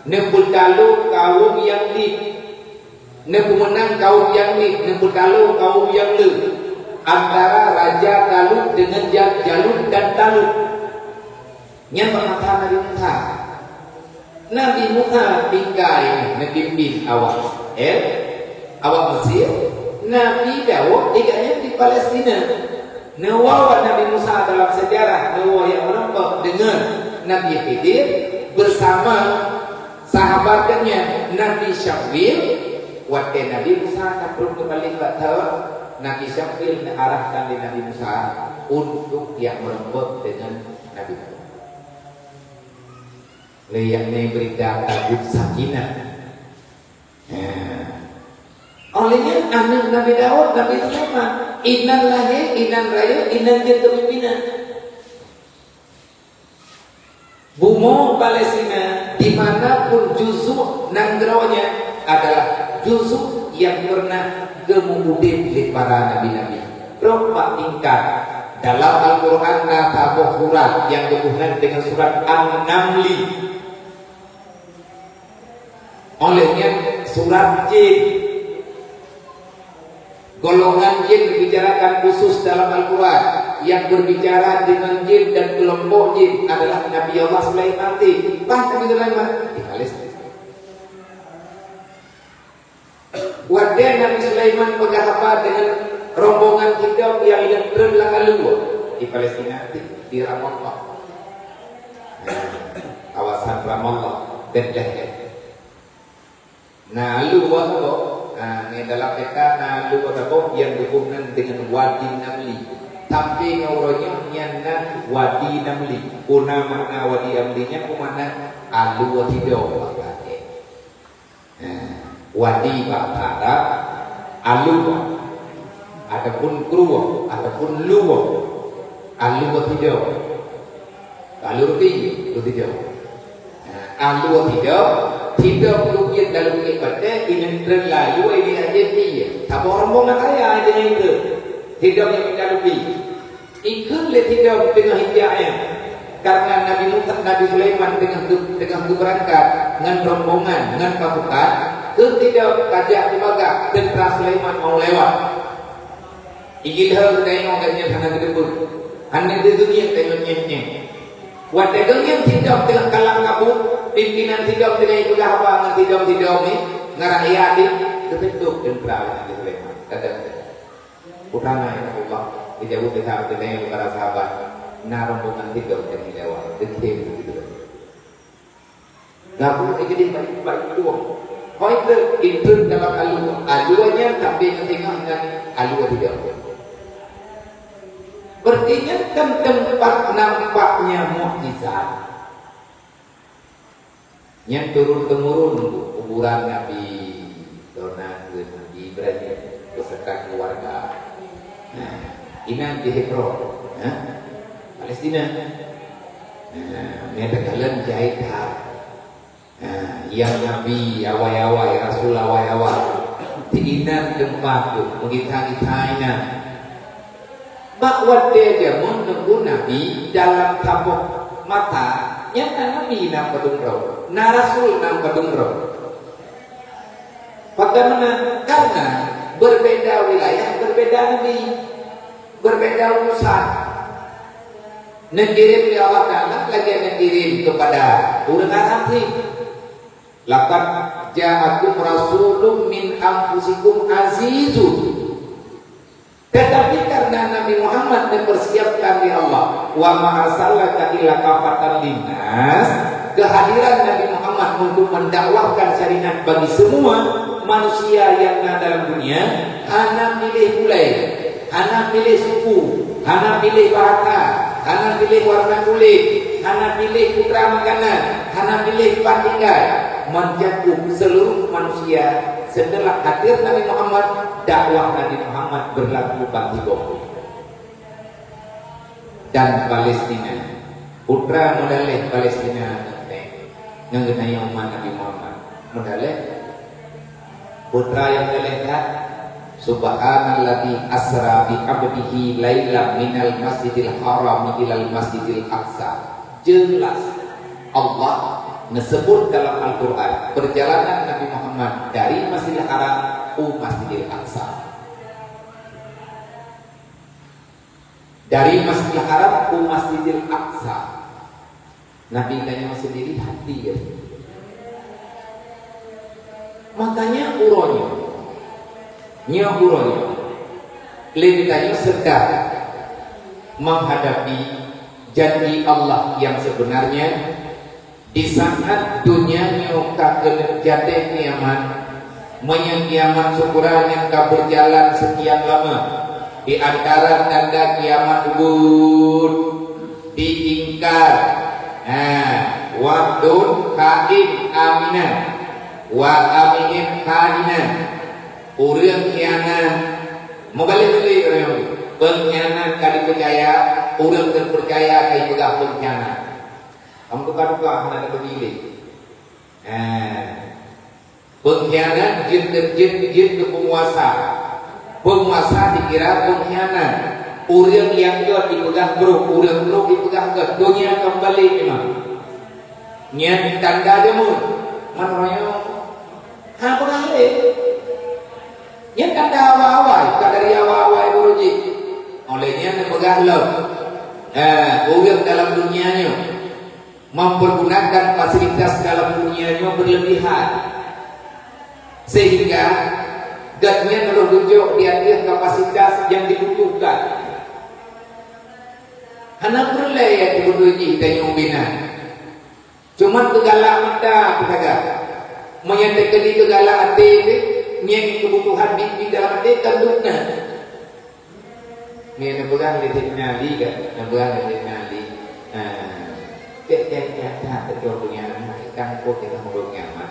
nebul Talut kaum yang di, nebul menang kaum yang di, nebul Talut kaum yang le. Antara Raja Talut dengan Jalut dan Talut. Yang pertama Nabi Musa. Nabi Musa tinggal pimpin awak awak Mesir. Nabi Daud tinggalnya di Palestina. Nawawa Nabi Musa dalam sejarah nawawa yang menempat dengan Nabi Khidir bersama sahabatnya Nabi Syafil. Waktu Nabi Musa tak perlu kembali ke Tawa, Nabi Syafil arahkan di Nabi Musa untuk yang menempat dengan Nabi Daud. Layaknya berita Tabuk Sakinah. Olehnya anak Nabi Daud, Nabi Sulaiman, inan lahir, inan raya, inan dia kepimpinan. Bumi Palestina dimanapun juzuk nanggronya adalah juzuk yang pernah kemudian oleh para nabi-nabi. Berapa tingkat dalam Al-Quran ada surat yang berhubungan dengan surat An-Namli. Olehnya surat jin, golongan jin dibicarakan khusus dalam Al-Quran. Yang berbicara dengan jin dan kelompok jin adalah Nabi Allah Sulaiman. Bahkan Nabi Sulaiman di Palestina. Wadah Nabi Sulaiman berapa dengan rombongan hidup yang terlalu luas di Palestina, di Ramallah, kawasan Ramallah dan Lahir. Nah, lu buat apa? Ini dalam peta, nah lu buat apa? Yang berhubungan dengan Wadi Namli. Tapi ngauronya nyana Wadi Namli. Kuna makna Wadi Namlinya, kumana alu wadido. Wadi Bahtara, alu. Adapun kruwa, adapun luwa, alu wadido. Alu wadido. Alu wadido. Tidak mungkin dalam ibadah ini terlalu ini aja dia. Tapi rombongan kaya aja itu. Tidak yang tidak lebih. Ikut tidak dengan hidayahnya. Karena Nabi Musa, Nabi Sulaiman dengan berangkat dengan rombongan, dengan pasukan, tidak kajak dibaga tentara Sulaiman mau lewat. Ingin hal tengok katanya sana gedebut. Anda di dunia tengoknya. Wadai yang tidak dengan kalang kabut, pimpinan tidak dengan ibu apa, tidak ni ngarahyati, kebentuk dan berawal di Sulaiman. Kata utama ya Allah, dijawab kita dengan para sahabat, rombongan tidak dan lewat, dekim begitu. Gabung jadi baik dua. Kau itu dalam aluanya tapi ketika dengan alua tidak. Berarti kan tempat nampaknya mukjizat yang turun-temurun kuburan Nabi Donat, Nabi Ibrahim beserta keluarga. Nah, inang di Hebron, Palestina. Mereka kalian jahit yang Nabi awai-awai, Rasul awai-awai. Diinan tempat tu, mengitah-itahina. Bakwat dia je menunggu Nabi dalam tabuk mata. Yang Nabi nam padungro, na Rasul nam padungro. Bagaimana? Karena berbeda wilayah, berbeda Nabi, berbeda urusan. Ngirim di Allah Ta'ala lagi ngirim kepada orang asli. Laqad ja'akum rasulun min anfusikum azizun. Tetapi karena Nabi Muhammad dipersiapkan di Allah, wa ma arsalnaka illa kafatan linnas, kehadiran Nabi Muhammad untuk mendakwahkan syariat bagi semua manusia yang ada dalam dunia, hana pilih mulai, hana pilih suku, hana pilih bahasa, hana pilih warna kulit, hana pilih putra makanan, hana pilih tempat tinggal, mencakup seluruh manusia. Setelah hadir Nabi Muhammad, dakwah Nabi Muhammad berlaku bagi bumi dan Palestina. Putra modaleh Palestina mengenai umat Nabi Muhammad modaleh putra yang melihat Subhanalladzi asra bi 'abdihi lailan minal masjidil haram ilal masjidil aqsa. Jelas Allah disebut dalam Al-Quran perjalanan Nabi Muhammad dari Masjidil Haram ke Masjidil Aqsa. Dari Masjidil Haram ke Masjidil Aqsa. Nabi tanya sendiri hati ya. Makanya uronya Lintanya sedang menghadapi janji Allah yang sebenarnya. Di saat dunia nyokak jatuh kiamat, kiamat syukuran yang berjalan sekian lama. Di antara tanda kiamat ubud diingkar. Waktun kain aminan, wa aminin kainan. Urang kianan, mau balik-balik orang pengkhianat kali percaya, urang terpercaya kali pegang pengkhianat. Kamu tukar-tukar hendak berpilih. Pengkhianat jin ke penguasa. Penguasa dikira pengkhianat. Orang yang dia dipegang bro, orang bro dipegang ke dunia kembali memang. Niat tanda dia mun. Manroyo. Beralih. Niat tanda awal-awal, dari awal-awal buruji. Olehnya dipegang lo. Orang dalam dunianya mempergunakan fasilitas dalam dunianya berlebihan sehingga gadnya merujuk di atas kapasitas yang dibutuhkan. Anak berlai yang dibutuhi tanya ubina. Cuma kegalak mata kataga. Menyatakan di kegalak hati yang kebutuhan di dalam hati kandungnya. Ini yang pegang di teknali kan, yang pegang di teknali. Tak terjauhnya kan kok kita mau nyaman.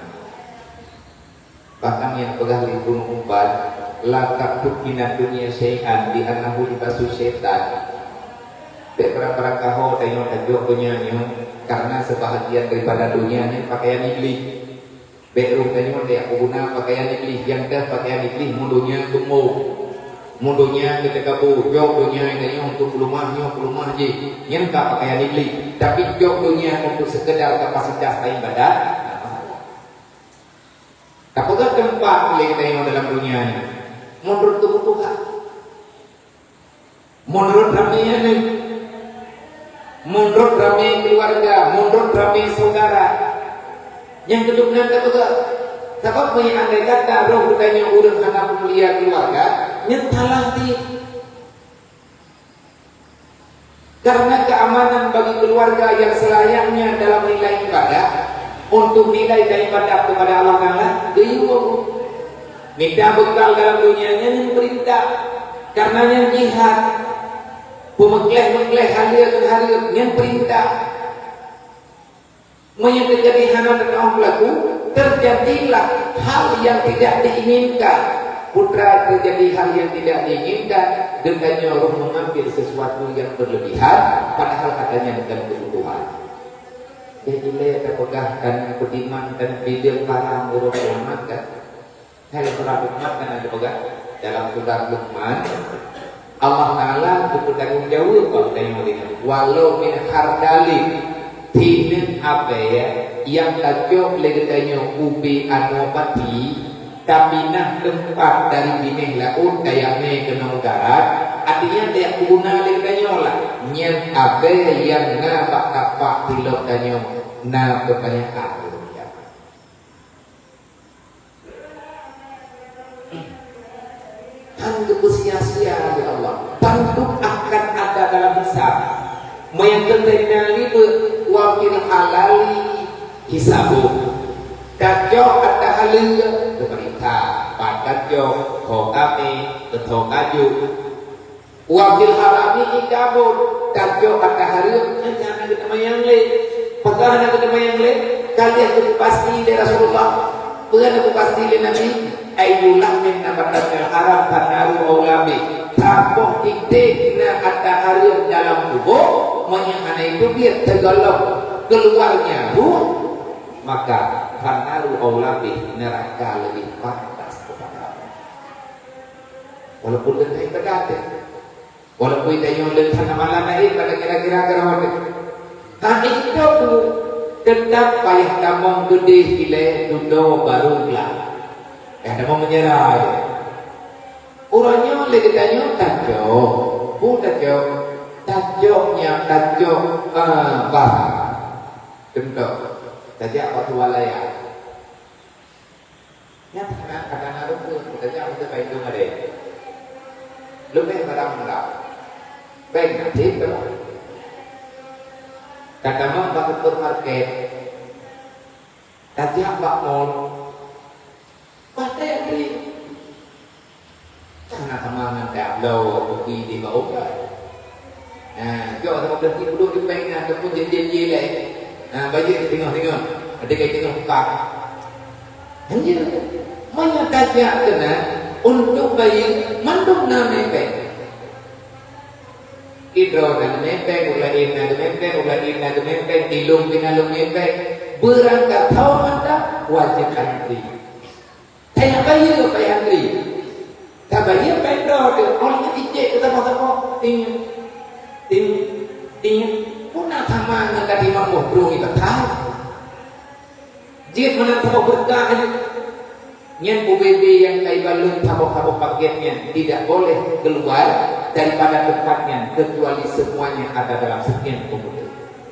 Bahkan yang pegang libun umpan latak tukina dunia syai'an di anahu dibasu syaitan. Berperang kahau tanya tajok penyanyi karena sebahagian daripada dunia ini pakaian iblis. Berum tanya dia aku guna pakaian iblis yang dah pakaian iblis mundunya tumbuh. Mundunya ketika jok dunia ini untuk rumah je yang tak pakaian iblis tapi jok dunia untuk sekedar kapasitas ibadah. Apakah tempat kita yang dalam dunia ini menurut kebutuhan, menurut ramainya ini, menurut ramai keluarga, menurut ramai saudara yang kedua kata sebab andai kata roh budanya urang anak mulia keluarga nyetalah di karena keamanan bagi keluarga yang selayaknya dalam nilai ibadah untuk nilai daripada kepada Allah Ta'ala diurus minta bekal dalam dunianya yang perintah karenanya jihad Pemekleh-mekleh halia yang perintah. Menyang terjadi hana dan orang berlaku, terjadilah hal yang tidak diinginkan. Putra terjadi hal yang tidak diinginkan, dengannya roh mengambil sesuatu yang berlebihan, padahal katanya bukan kebutuhan. Jadi dia terpegahkan pediman dan bidil para buruk selamat kan. Kalau surah Luqman kan ada pegang dalam surah Luqman. Allah Ta'ala itu bertanggung jawab kalau walau min hardali tinin apa ya yang tajok legetanya ubi anopati tapi nah tempat dari binih laun kayak me kenong darat artinya dia guna legetanya lah nyen apa yang ngabak kapak tilok danyo na kebanyakan anggap sia-sia ya Allah. Tentu akan ada dalam hisab. Menyangkutnya itu wakil halali hisabu. Kacau ada halil pemerintah. Kacau kami ketokaju. Wakil halali ikabut. Kacau ada halil jangan kita mayangli. Pegangan kita mayangli. Kalian itu pasti dari Rasulullah. Bukan aku pasti dari Nabi. Ayulah min nabatatil haram fanaru aulabi tapoh titik na ada harum dalam tubuh menyangana itu dia tergolong keluarnya ruh maka fanaru aulabi neraka lebih pantas kepada walaupun kita terkata walaupun kita yang lentana malam ini pada kira-kira kerawat tapi itu tetap payah tamong gede gile dudo baru lah ada mau menyerah. Orangnya lagi tanya tajok, tajoknya tajok bah, tentu. Tajak waktu walaya. Yang kadang harus tu, tajak waktu baik tu ada. Lebih barang merah, baik nanti tu. Kadang waktu supermarket, tajak bak mall. Pasti ini karena teman anda lo pergi di bawah nah, jauh sama berhenti dulu di pengen ataupun janji lagi nah, bagi tengok ada kayak tengok buka anjir menyatakan kena untuk bayi mandung na mepek idro dan mepek ulain na mepek dilung pinalung mepek berangkat tahu anda wajib antri saya bayar antri. Tak bayar pendor dia. Orangnya ijek kita mau ting. Puna sama dengan Imam Bobrong kita tahu. Jika mana tahu berkah nyen UBB yang kai balun tabok-tabok paketnya tidak boleh keluar daripada tempatnya kecuali semuanya ada dalam sekian komputer.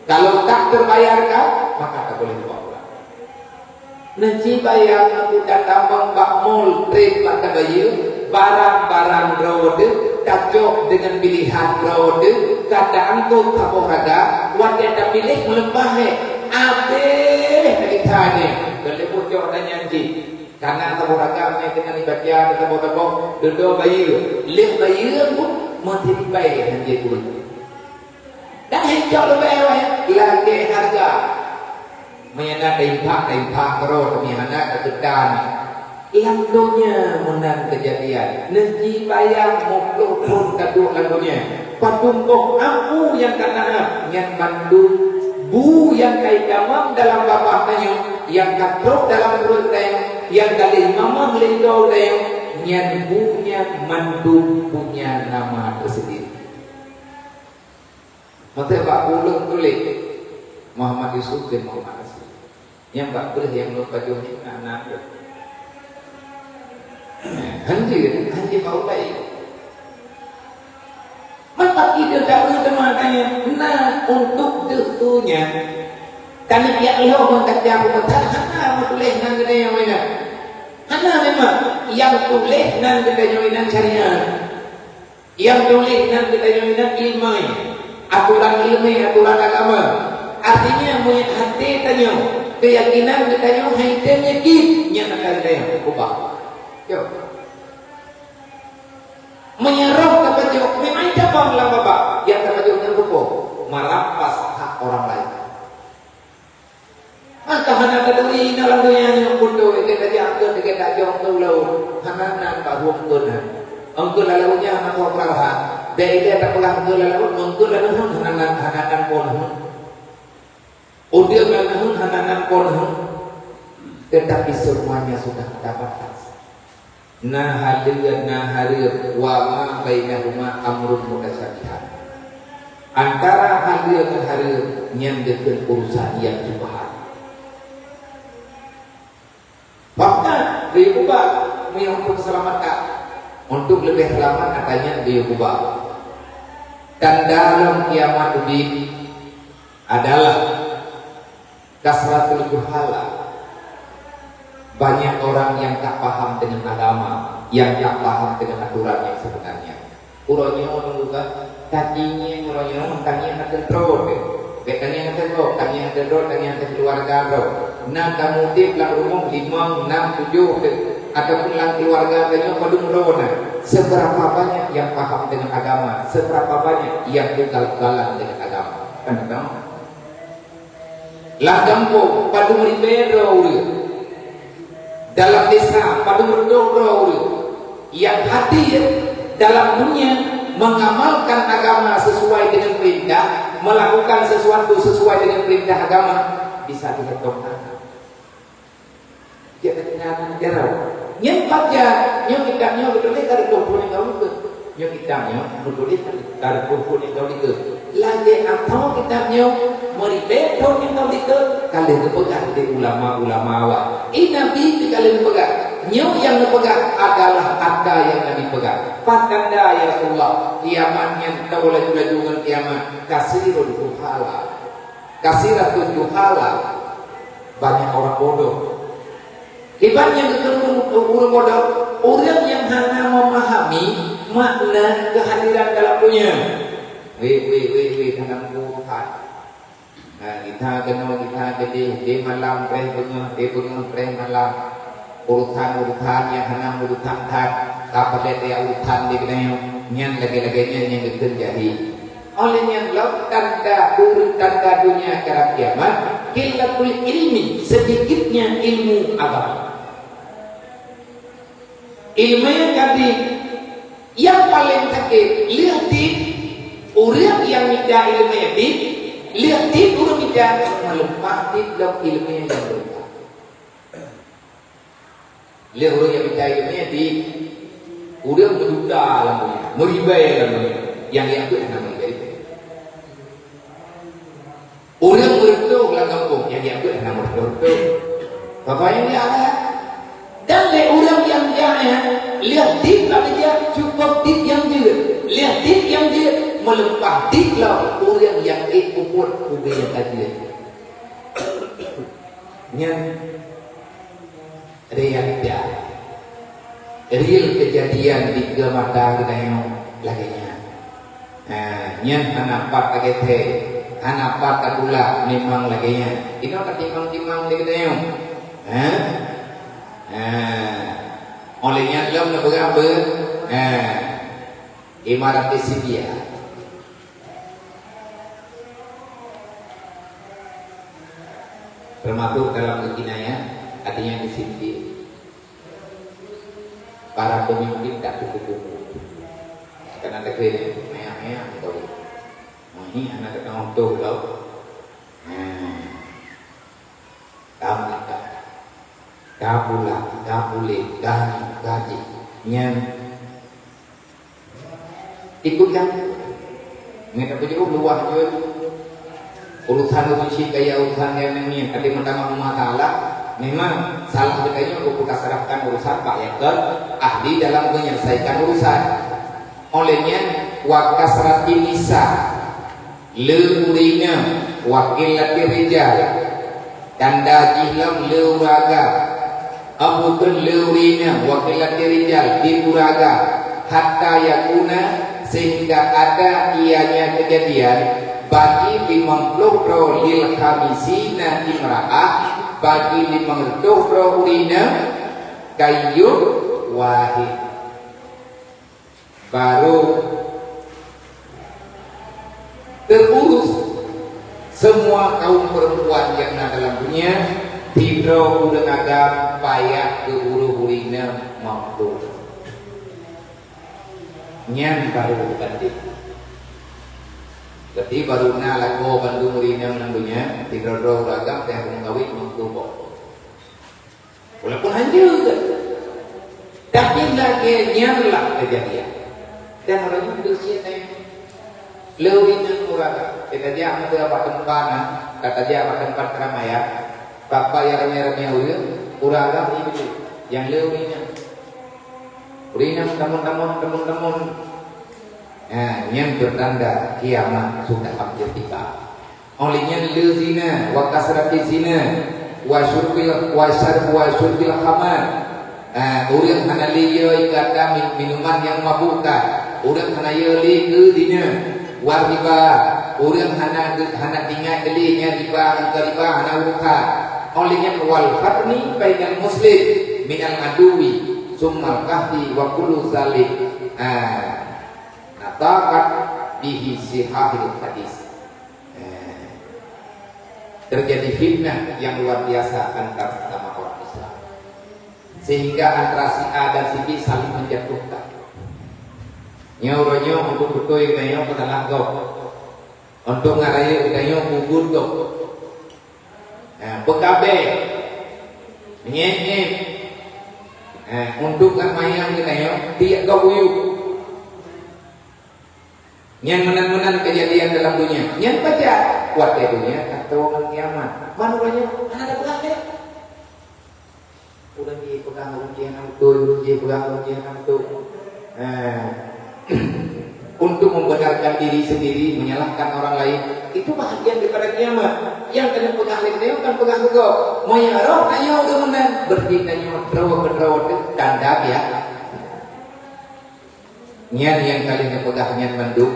Kalau tak terbayarkan maka tak boleh keluar. Nanti bayar aku datang bakmul trade pada bayu barang-barang rode tajok dengan pilihan rode kata angkut kaporaga wadah pilih melempah abe kitanya boleh pojok dan nyanyi karena kaporaga dengan ibadah tabo-tabo dodo bayu leh bayu pun mesti baik nanti pun dah hijau lebih lagi harga menyana tempat karo menyana kegedan landonya menang kejadian neji bayang mokluk pun kaduk landonya patumbuh aku yang kena yang mandu bu yang kai damam dalam bapaknya yang katrok dalam perut dia yang kali mama lendo dia yang bunya mandu punya nama tersendiri maka Pak Ulung tulis Muhammad Yusuf bin Muhammad yang tak boleh yang lupa jomit anak dia hanji maulai maka ide dakwah teman-temannya nah untuk tentunya karena dia Allah mengatakan hana boleh nang gede yang mana hana memang yang boleh nang gede yang syariat yang boleh nang gede yang ilmu aturan ilmu aturan agama artinya punya hati tanya keyakinan kita yang haitannya yang akan dia ubah. Yo. Menyerap kepada memang cabang lah bapak yang merampas hak orang lain. Maka hana kadui na lang dunia yang bodoh itu tadi angkat dekat tak jauh tu lau hananan pak huang angkat lalaunya anak orang perahan. Dia tak pegang angkat lalau hananan pon. Udah hananan pon. Tetapi semuanya sudah dapat. Nah hadir wa ma bainahuma amrun mutasyabihan. Antara hadir dan hadir nyandekkeun urusan yang subhan. Bahkan diubah untuk selamatkan, untuk lebih selamat katanya diubah. Dan dalam kiamat ini adalah kasratul juhala. Banyak orang yang tak paham dengan agama, yang tak paham dengan aturan yang sebenarnya. Uronya menunggu kakinya, uronya tanya ada terus, katanya ada terus, tanya ada terus, tanya ada keluarga terus. Nah kamu tip lang rumah 5, 6, 7 ataupun lang keluarga katanya padung rona. Seberapa banyak yang paham dengan agama, seberapa banyak yang ugal-ugalan dengan agama. Kan tahu? Lah kampung padung ribero dalam desa pada berdoro yang hadir dalam dunia mengamalkan agama sesuai dengan perintah, melakukan sesuatu sesuai dengan perintah agama bisa dihetongkan. Dia ternyata jarang. Nyempatnya, nyokitanya betul dari kumpul yang kau itu. Nyokitanya betul dari kumpul yang kau itu. Lagi atau kitabnya meribet yang kau itu. Kalian kepegang di ulama-ulama awal. Ini Nabi kalian pegang. Nyok yang dipegang adalah ada yang Nabi pegang. Pakanda ya Rasulullah. Kiamatnya tahu laju-laju dengan kiamat. Kasirul juhala. Kasiratul juhala. Banyak orang bodoh. Hebat yang ketemu orang bodoh, orang yang hanya memahami makna kehadiran dalam dunia. Weh, tanam Tuhan. Kita kena jadi malam preh malam. Urutan yang hanya urutan tak apa dia urutan di kena yang lagi-laginya yang terjadi. Olehnya laut tanda dunia akhirat kiamat, hilatul ilmi, sedikitnya ilmu agama. Ilmu yang tadi yang paling sakit lihatin orang yang minta ilmu yang di lihatin orang minta melumpati dalam ilmu yang berupa. Lihat orang yang minta ilmu yang di orang berduda lamanya, meribai lamanya, yang itu namanya itu. Orang berduda dalam kampung yang itu namanya berduda. Bapak yang dia ada. Dan orang yang dia lihat tip bagi dia cukup tip yang dia lihat tip yang dia melepas tip lah orang yang ikut kuda yang tadi yang realita real kejadian di mata kita yang laginya yang anak part lagi anak part pula memang laginya itu tak timang-timang di kita yang olehnya dalam beberapa imarat Sibia termasuk dalam kinayah artinya di sini para pemimpin tak cukup karena ada kira meyah atau ini anak ketemu tuh loh kamu kabule gaji yang ikut yang mereka punya luah juga urusan kayak urusan yang ini tapi pertama masalah memang salah bedanya untuk kita serahkan urusan Pak Yaker ahli dalam menyelesaikan urusan olehnya wakasrat nisa leurina wakil lati rijal tanda jihlam leuraga Abutun leurina wakilat rijal di puraga hatta yakuna sehingga ada ianya kejadian bagi 50 lil khamisina imra'ah bagi 50 urina kayu wahid baru terurus semua kaum perempuan yang ada dalam dunia tidro udah agam payah ke huru-hurina mampu nyan baru ganti jadi baru na lagu bantu hurina nandunya tidro agam teh mengawit mampu kok walaupun hancur tapi lagi nyanlah kejadian dan orang itu siapa leuwihna muraga kita dia mah teu apa tempana kata dia apa tempat keramaian papa yang rame-rame uraga itu yang leuwihna urina temun yang bertanda kiamat sudah hampir tiba olehnya leuzina wa kasrati zina wa syurbil khamar urang hana lieu ikata minuman yang mabukkan urang hana lieu ke dina wariba urang hana tinggal delinya riba hana ruha olehnya wal fatni bainal muslim minal aduwi summal kahdi wa kullu zalik nataqat bihi sihahil hadis terjadi fitnah yang luar biasa antara sama orang Islam sehingga antara si A dan si B saling menjatuhkan nyauranya untuk betul yang pernah gok untuk ngaraya yang kubur gok pekabe nyet untuk kan mayang kita tiak gok uyuk nyan menan kejadian dalam dunia nyan baca kuat dunia atau kiamat manuranya ada pekabe udah dipegang ujian itu untuk membenarkan diri sendiri menyalahkan orang lain itu bahagian daripada kiamat yang kena pegang itu kan pegang juga mau ya roh ayo udah menang berdikanya draw tanda ya nyan yang kalinya pegangnya menduk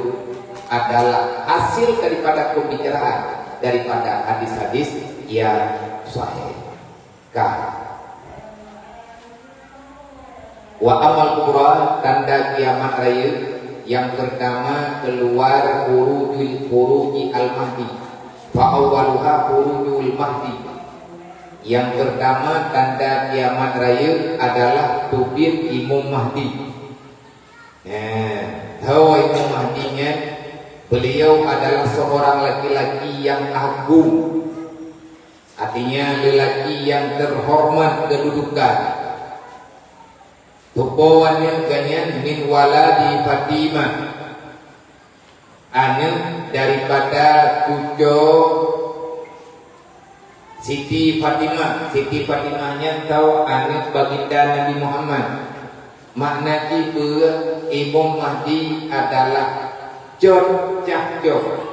adalah hasil daripada pembicaraan daripada hadis-hadis yang sahih wa amal kubra tanda kiamat raya yang pertama keluar furuji al-mahdi fa awwaluha furujul mahdi yang pertama tanda kiamat raya adalah tubir Imam Mahdi tahu Imam Mahdinya beliau adalah seorang laki-laki yang agung artinya lelaki yang terhormat kedudukan tupawannya ganyan min waladi Fatimah anak daripada cucu Siti Fatimahnya tahu anak baginda Nabi Muhammad makna itu Imam Mahdi adalah cocah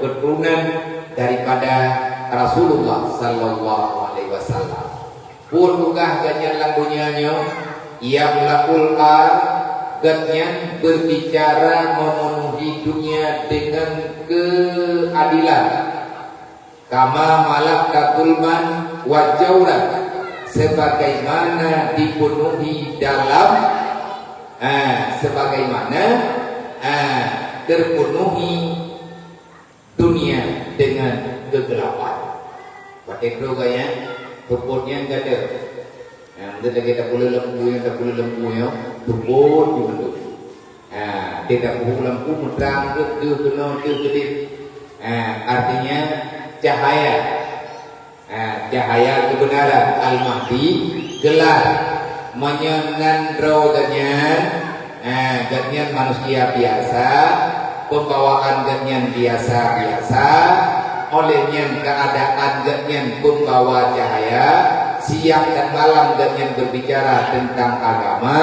keturunan daripada Rasulullah sallallahu alaihi wasallam pun bukan ganyan lagunya ia melakul gatnya berbicara memenuhi dunia dengan keadilan kama malakatul man wa jauran sebagaimana dipenuhi dalam sebagaimana terpenuhi dunia dengan kegelapan pakai gaya puputnya enggak ada kita kita boleh lembu ya tubur di bentuk tidak boleh lembu menerang ke kedip artinya cahaya kebenaran al-mahdi gelar menyenandro ganyan manusia biasa pembawaan ganyan biasa olehnya keadaan ganyan pembawa cahaya siang dan malam ganyan berbicara tentang agama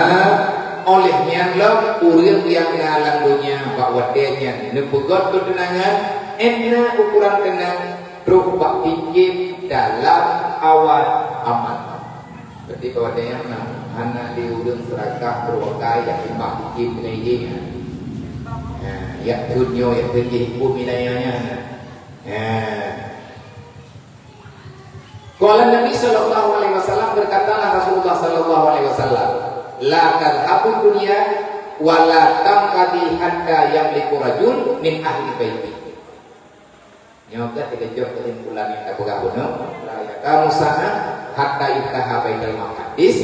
olehnya lo uril yang ngalang dunia bahwa denya nebugot ketenangan enak ukuran tenang rupa pikir dalam awal aman berarti bahwa denya anak diurung serakah berwakai yang imbak pikir penainya ya dunia yang terjadi bumi dayanya Qala Nabi sallallahu alaihi wasallam berkatalah Rasulullah sallallahu alaihi wasallam la tadhabu dunya wa la tanqadi hatta yamliku rajul min ahli baiti Nyoga dikejok kesimpulan yang tak kamu sana hatta itaha baitul maqdis.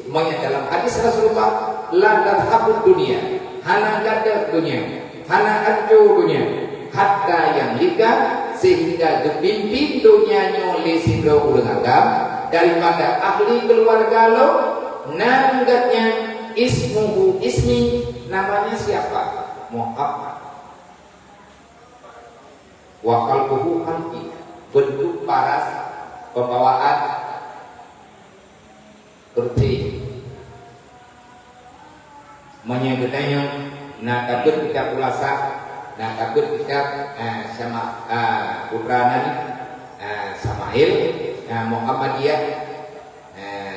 Semuanya dalam hadis Rasulullah, la tadhabud dunia, hana gada dunia, hana anju dunia, hatta yang liga sehingga gepimpin dunia nyole sidro ulang agam daripada ahli keluarga lo nanggatnya ismuhu ismi, namanya siapa? Muhammad. Wa qalbuhu qalbi, bentuk paras pembawaan seperti menyebutnya nak kabut kita pulasa, nak kabut kita sama putrana Samail Muhammadiyah,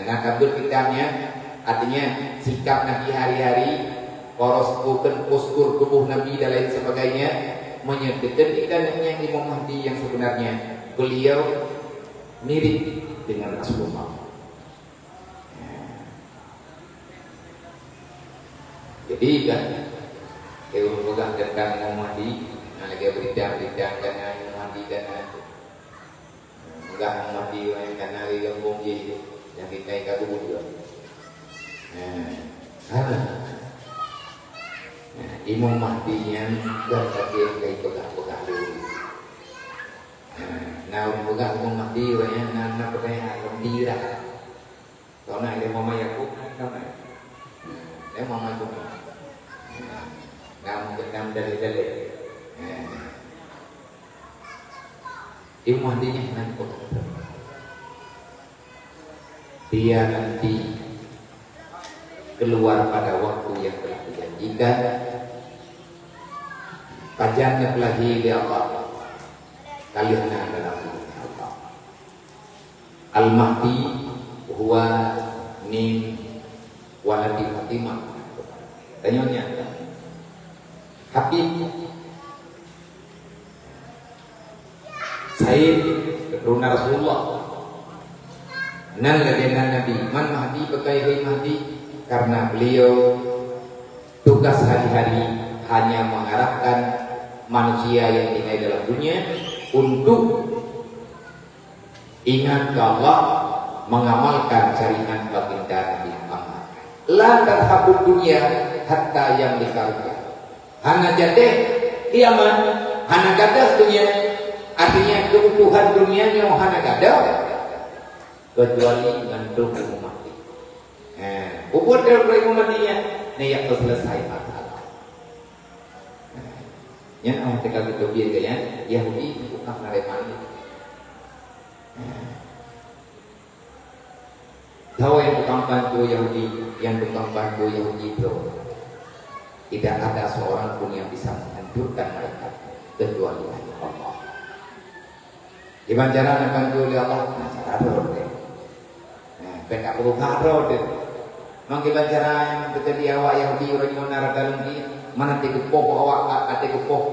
nak kabut kitanya artinya sikap Nabi hari-hari, poros postur tubuh Nabi dan lain sebagainya, menyebutkan kita yang Imam Mahdi yang sebenarnya beliau mirip dengan Rasulullah. Jadi kan, kalau pegang tentang Imam Mahdi, lagi berita-berita karena Imam Mahdi karena pegang Imam Mahdi karena lagi gambung je, yang kita ikut juga. Imam Mahdi yang berbagai kayak pegang dulu. Nah, pegang Imam Mahdi, orang nak pertanyaan gembira. Kalau nak dia mama Yakub, kan? Dia mama tu. Kamu kenam dari Imam Mahdinya nanti dia nanti keluar pada waktu yang telah dijanjikan. Kajiannya telah di Allah, kalian adalah Allah. Al-Mahdi huwa min waladi Fatimah. Tanya Habib Said keturunan Rasulullah. Nan ladena Nabi man Mahdi bekai Mahdi, karena beliau tugas hari-hari hanya mengarahkan manusia yang tinggal dalam dunia untuk ingat ke Allah, mengamalkan syariat baginda Nabi Muhammad. La tadhabud dunia hatta yang dikarunya. Hana jadeh kiamat, hana gadah dunia, artinya keutuhan dunianya hana gadah kecuali ngantuk Imam Mahdi. Ubud dari Imam Mahdinya niat selesai masalah. Yang awak tegal itu biar gaya Yahudi bukan nareman. Tahu yang tukang bantu Yahudi, yang tukang bantu Yahudi itu tidak ada seorang pun yang bisa menghancurkan mereka kecuali Allah. Gimana cara bantu oleh Allah? Cara roh deh. Beka perlu roh deh. Mungkin cara yang terjadi awak Yahudi orang yang narakan ini mana tiga pokok awak ada pokok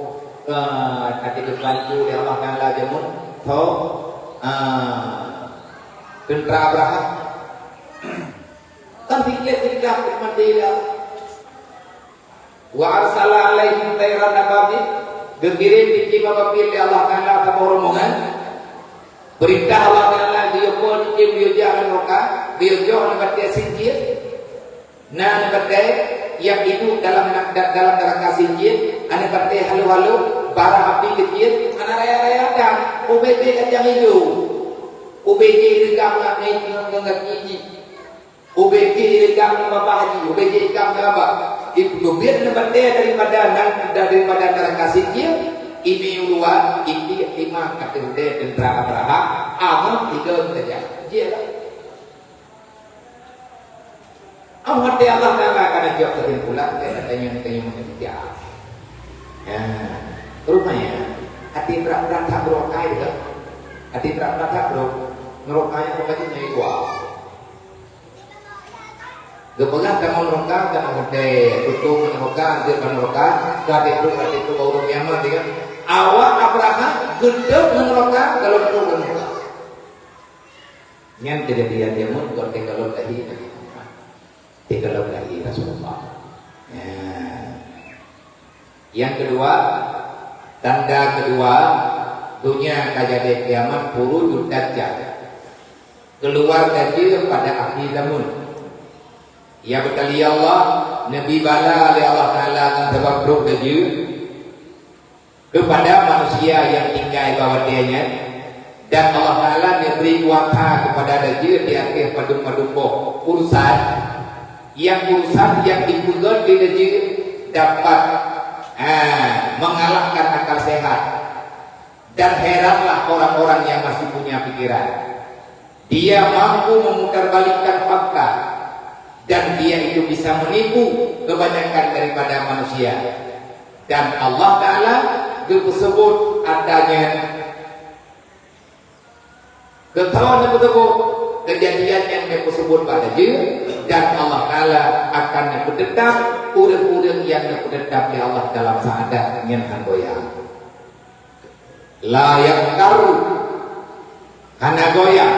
ada bantu oleh Allah Taala jamun. Tahu? Tentara Abraham. Kan fikir tidak mati dia. Wa arsala alaihim tayran ababil, gegiring dikima babil Allah Taala ka rombongan. Perintah Allah Taala dia pun dia jangan roka, dia jangan baca sinjir. Nah, baca yang itu dalam neraka sinjir, ana baca halu-halu bara api kecil, ana raya-raya dan UBJ kacang hijau. UBJ regam naik ngangkat gigi. UBJ regam bapak haji, UBJ regam apa? Itu biar daripada neraka sinjir, ini luar, ini lima kata tentara Abraham, aman tiga saja. Dia amat dia Allah Taala akan jawab kesimpulan katanya manusia. Rupanya hati berat-berat tak berokai juga. Hati berat-berat tak ngerokainya pokoknya nyai gua. Gepegang kamu merokak, kamu ngede, tutup merokak, dia merokak, kade itu baru kiamat, kan? Awak Abraham gede merokak kalau betul merokak. Yang kejadian dia pun kalau kalau lagi kalau lagi Rasulullah. Yang kedua, tanda kedua dunia kajade kiamat puru dajjal keluar dari pada akhir zaman. Ya betul ya Allah, Nabi bala oleh Allah Taala akan sebab dari kepada manusia yang tinggal bawah dianya, dan Allah Taala memberi kuasa kepada dia di akhir padum-padum urusan yang dipegang di dia dapat mengalahkan akal sehat. Dan heranlah orang-orang yang masih punya pikiran. Dia mampu memutarbalikkan fakta, dan dia itu bisa menipu kebanyakan daripada manusia. Dan Allah Ta'ala disebut adanya ketahuan tersebut kejadian yang disebut pada dia, dan Allah Ta'ala akan menetap urang-urang yang menetap di Allah dalam saadat yang goyang. Layak karu karena goyang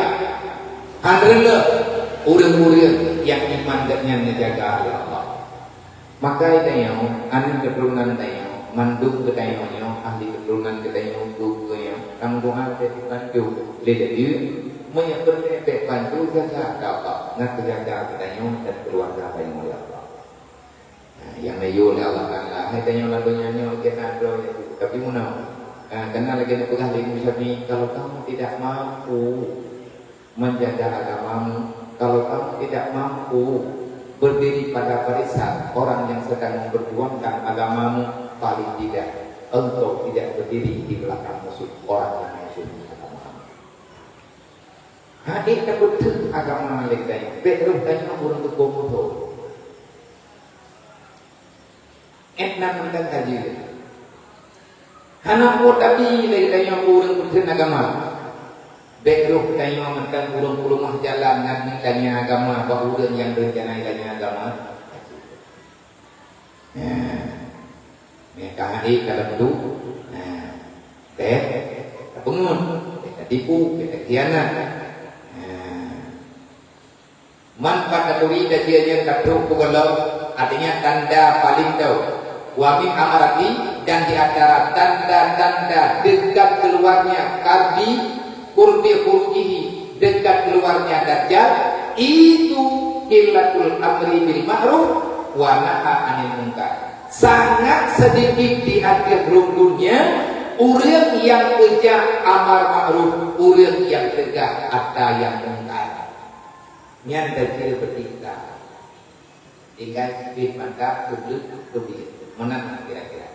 handrele urang-urang yang iman dan menjaga oleh Allah. Maka itayo anu keturunan tayo manduk ketayo ahli keturunan ketayo dukuyo tanggungan bantu lede menyebut bantu jaga Allah nak jaga ketayo dan keluarga tayo oleh Allah. Yang nayo oleh Allah Taala hai tayo lagunya nyo kena do tapi munau karena lagi pegang lagi misalnya kalau kamu tidak mampu menjaga agamamu, kalau kamu tidak mampu berdiri pada barisan orang yang sedang memperjuangkan agamamu, paling tidak engkau tidak berdiri di belakang musuh orang yang musuh agamamu. Hadir tak betul agama mereka yang betul tanya orang berkomodo. Etna tentang kaji. Anak pun tapi lagi tanya orang betul agama. Betul tanya tentang urung-urung jalan nanti tanya agama bahawa yang berencana tanya agama. Mereka hadir dalam tu, bangun, tipu, khianat. Manfaat dari dajiannya kadung kugalau artinya tanda paling tahu. Wami amarati dan di antara tanda-tanda dekat keluarnya karbi kurbi dekat keluarnya dajjal itu qillatul amri bil ma'ruf wa nahy 'anil munkar. Sangat sedikit di akhir dunia urang yang kerja amar ma'ruf, urang yang tegak ada yang munkar. Nyanda kira bertingkah. Tinggal di mata publik mana kira-kira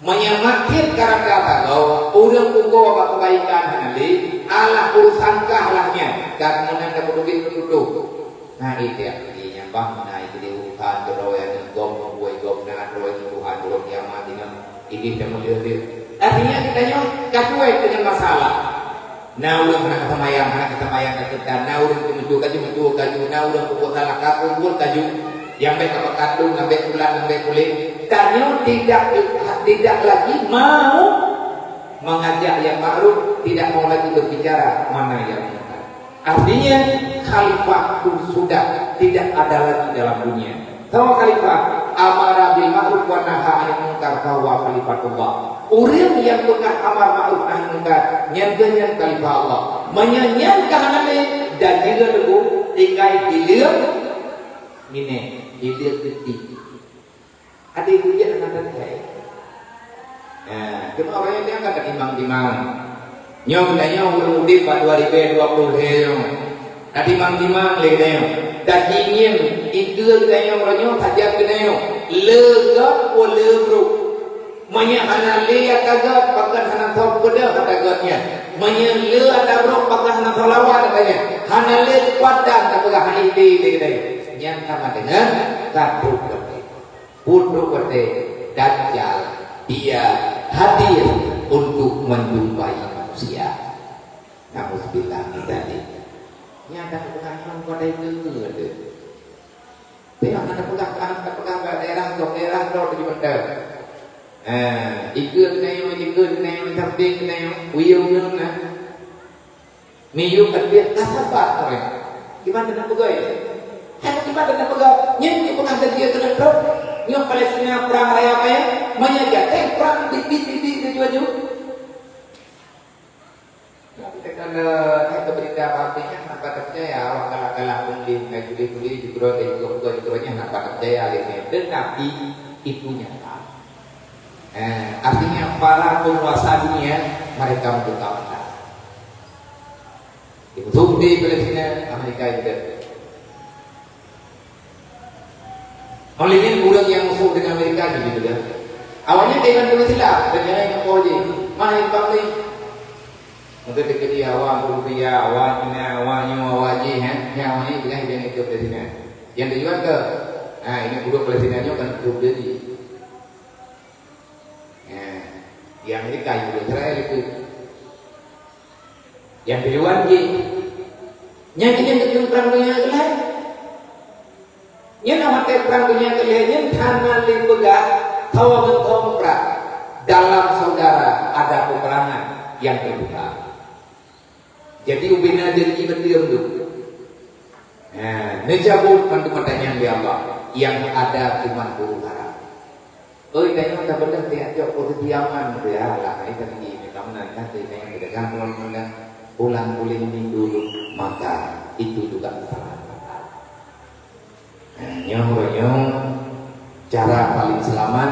menyamakin karakter bahwa orang pukul apa kebaikan nanti Allah urusan kahlahnya karena nanda penduduk penduduk. Nah itu artinya bang, nah itu diurusan beroyan gom buai gom dengan roy Tuhan belum kiamat ini tidak melihat. Artinya kita nyok kacue dengan masalah. Nah udah nak kesamayang kita. Nah udah menuju kaju. Nah udah pukul salah kumpul kaju. Yang mereka kandung, ngambil bulan, ngambil kulit. Tanya tidak lagi mau mengajak yang ma'ruf, tidak mau lagi berbicara mana yang munkar. Artinya khalifah sudah tidak ada lagi dalam dunia. Tahu khalifah amara bil ma'ruf wa naha 'anil munkar bahwa khalifatullah. Orang yang tengah amar ma'ruf nahi munkar nyanyian khalifah Allah. Menyanyian kahanane dan juga dulu tinggal dilihat ini hidup detik. Ada hujan akan datang. Nah, cuma orang yang dia akan imam-imam. Nyom tanya ulang udip pada 2020 heo. Ada imam-imam lagi tanya. Dan ingin itu tanya orangnya saja tanya. Lega boleh bro. Menyahana le kagak pakai hana thop pada katagatnya. Menyele ada bro pakai hana tholawat katanya. Hana le padang tak pakai hana ide tanya. Yang sama dengan satu putu kete dajjal dia hadir untuk menjumpai manusia. Nauzubillah min dzalik. Nyata pegangan pada itu ada. Biar ada pegang daerah di mana. Ikut nayo sabding nayo uyung na. Miyu kadit kasabat orang. Gimana nak pegawai? Kita dengan pegang, nyanyi pengantin dia dengan drop, nyok Palestina perang raya apa ya? Menyaja, perang di baju. ke berita artinya nak percaya awak kalah pungli kayak kuli juga jugronya nak percaya ini tetapi itu nyata. Artinya para penguasa dunia mereka membuka mata. Musuh di Palestina Amerika juga. Olehnya orang yang musuh dengan Amerika juga. Awalnya dengan Palestina dan yang Polri main pakai untuk dikali awak berusia awak ini awaknya awakji awaknya bilang yang itu Palestina. Yang dijual ke ini budak Palestinanya kan hidup dari. Yang Amerika juga Israel itu. Yang di luar nyanyinya dengan perang dunia kelai yang nama perang dunia kelai tanah lembaga tawa mentomprak dalam saudara ada peperangan yang terbuka jadi ubina jadi berdiam dulu nejabut pandu-pandannya di Allah yang ada cuma huru hara tanya kita benar dia jauh posisi aman ya lah itu tadi kamu nanti tanya kita kan pulang pulang ini dulu maka itu juga kesalahan. Nyong cara paling selamat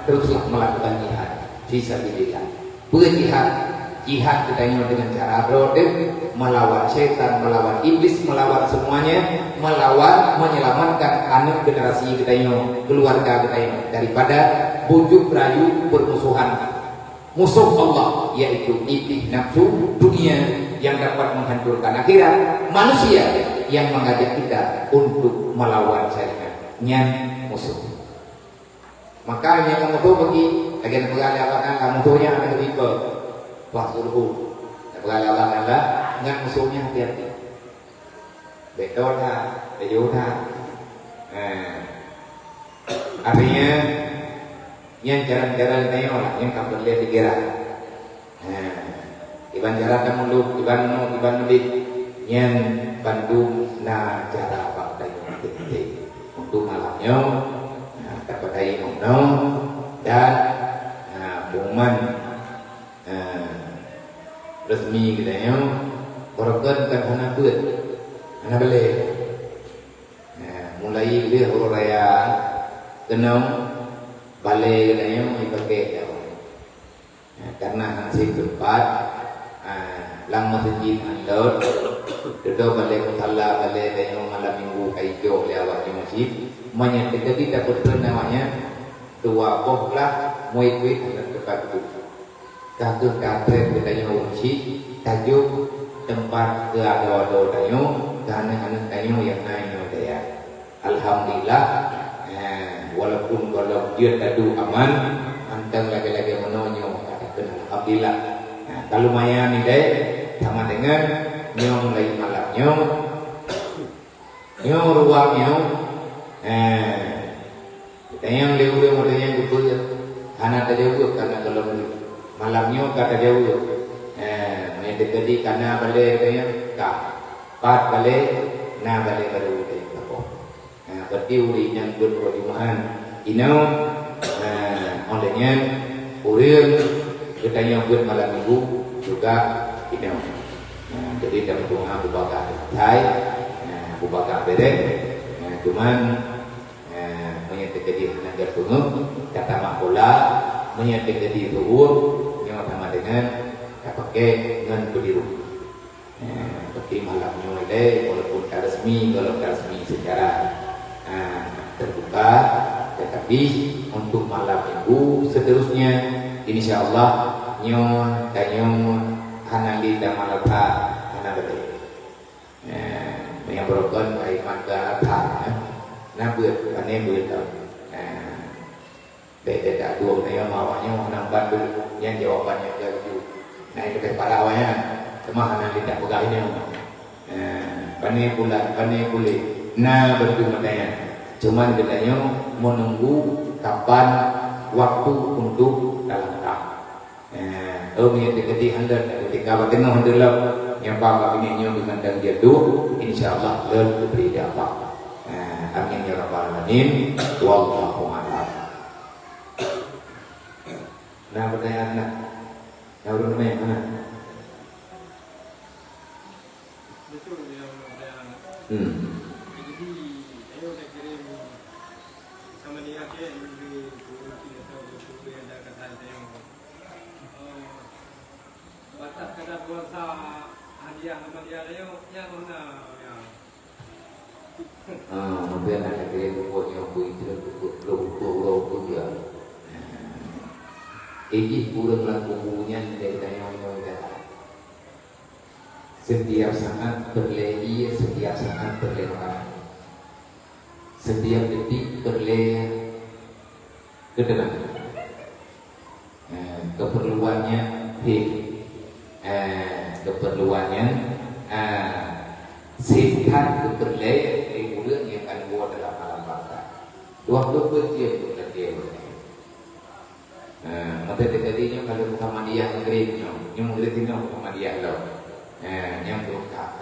teruslah melakukan jihad fisabilillah. Berjihad jihad kita dengan cara berdoa melawan setan, melawan iblis, melawan semuanya, melawan menyelamatkan anak generasi kita keluarga kita daripada bujuk rayu bermusuhan. Musuh Allah yaitu iblis nafsu dunia yang dapat menghancurkan akhirat, manusia yang mengajak kita untuk melawan syariatnya musuh. Makanya kamu tuh pergi agen pengalaman musuhnya ada tipe wasuruh pengalaman dengan musuhnya hati-hati betona artinya yang jalan-jalan tengok yang kamu lihat dikira iban jalan kamu lu iban lebih yang Bandung na cara pakai untuk malamnya dapat air minum dan pengumuman resmi kita berkat karena buat anak beli mulai dia huru raya kenal balik katanya dipakai karena hasil tempat lang masjid andor duduk balik mutalla balik dengan malam minggu kaijo lewat di masjid menyatakan kita betul namanya dua bohlah muik dan tempat itu kagum kafe katanya masjid tajuk tempat keado-ado tayo anak-anak tayo yang naik daya alhamdulillah walaupun kalau dia tadu aman antang lagi-lagi menonyo katakan alhamdulillah kalau maya ni deh sama dengan nyong lagi malam nyong ruang nyong kita yang lewat model yang betul anak tadi jauh karena kalau malam nyong kata jauh mendekati karena balik dia kah pat balik na balik baru dia apa berarti uri yang berjumaan inau olehnya uril kita yang buat malam minggu juga inau jadi dalam doa Abu Bakar Abu Bakar bedek cuman menyatakan di negara tunggu kata makola menyatakan di luhur yang sama dengan pakai dengan beliru seperti malamnya oleh walaupun tak resmi kalau tak resmi secara terbuka tetapi untuk malam minggu seterusnya insyaallah nyon dan nyon hanali dan malata hanali yang berokon iman ke atas nah buat aneh buat beda tak dua ni yang mawanya nampak dulu yang jawabannya jauh nah itu kayak palawanya cuma hanali tak pegang ini pandai pula nah berdua tanya cuman katanya menunggu kapan waktu untuk dalam ketika hendak ketika bertemu hendak yang apa ini yang dimandang dia tu insyaallah lebih dia apa amin ya rabbal alamin wallahu a'lam. Nah pertanyaan nak urut mana Jadi ayo saya kirim sama dia ke di guru kita tahu yang ada kata saya batas kada puasa hadiah sama dia ayo yang mana ya mungkin ada kirim pokoknya itu lo dia ini kurang bukunya dari tanya setiap saat berlei, setiap saat berlewat, setiap detik berlei ke depan. Keperluannya keperluannya sehat berlei kemudian yang akan buat dalam alam baka. Waktu berjam berlei. Maka tadinya kalau Muhammadiyah Maghribnya, yang Maghribnya Muhammadiyah lo, yang berukah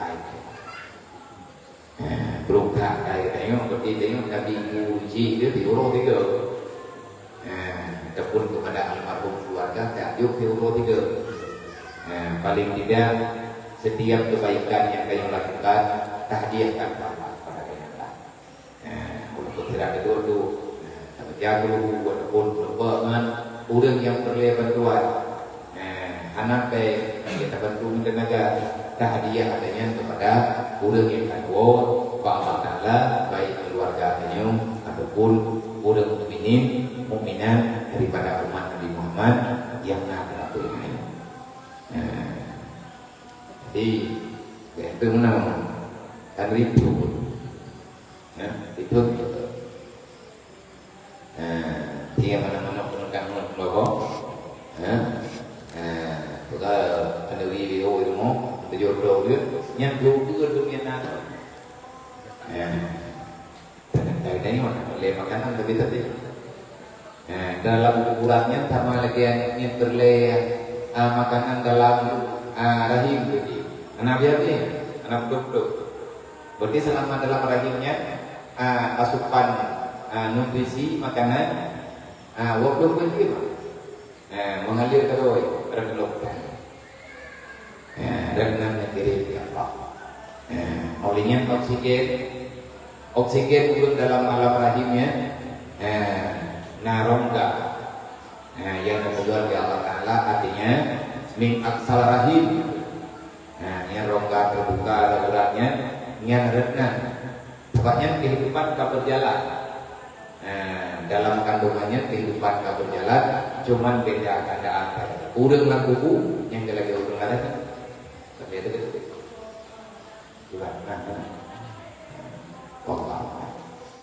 kaya tengok berarti tengok Nabi Muji dia diurut tiga, ataupun kepada almarhum keluarga tak yuk diurut tiga, paling tidak setiap kebaikan yang kalian lakukan tahdiahkan pada kalian lah, untuk tidak kedua tu, jago ataupun berbangan orang yang perlu bantuan anak baik kita bantu tenaga hadiah adanya kepada orang yang kedua Pak Ta'ala baik keluarga penyum ataupun orang mukminin mukminat daripada umat Nabi Muhammad yang ada ini. Jadi itu menang kan itu itu dia mana-mana penunggang logo kita ada video itu mau jodoh dia nyambung juga dunia nana dari ini mana boleh makanan lebih tadi dalam ukurannya sama lagi yang berleh makanan dalam rahim jadi anak biasa anak dok berarti selama dalam rahimnya asupan nutrisi makanan waktu berjima mengalir terus berkelok dengan negeri Allah. Olehnya oksigen turun dalam alam rahimnya, rongga yang kemudian di Allah Taala artinya min aksal rahim. Yang rongga terbuka daruratnya, yang renang. Pokoknya kehidupan tak berjalan. Dalam kandungannya kehidupan tak berjalan, cuman beda keadaan. Udang lang kuku yang lagi udang ada kan? Lihat itu. Jual, nah.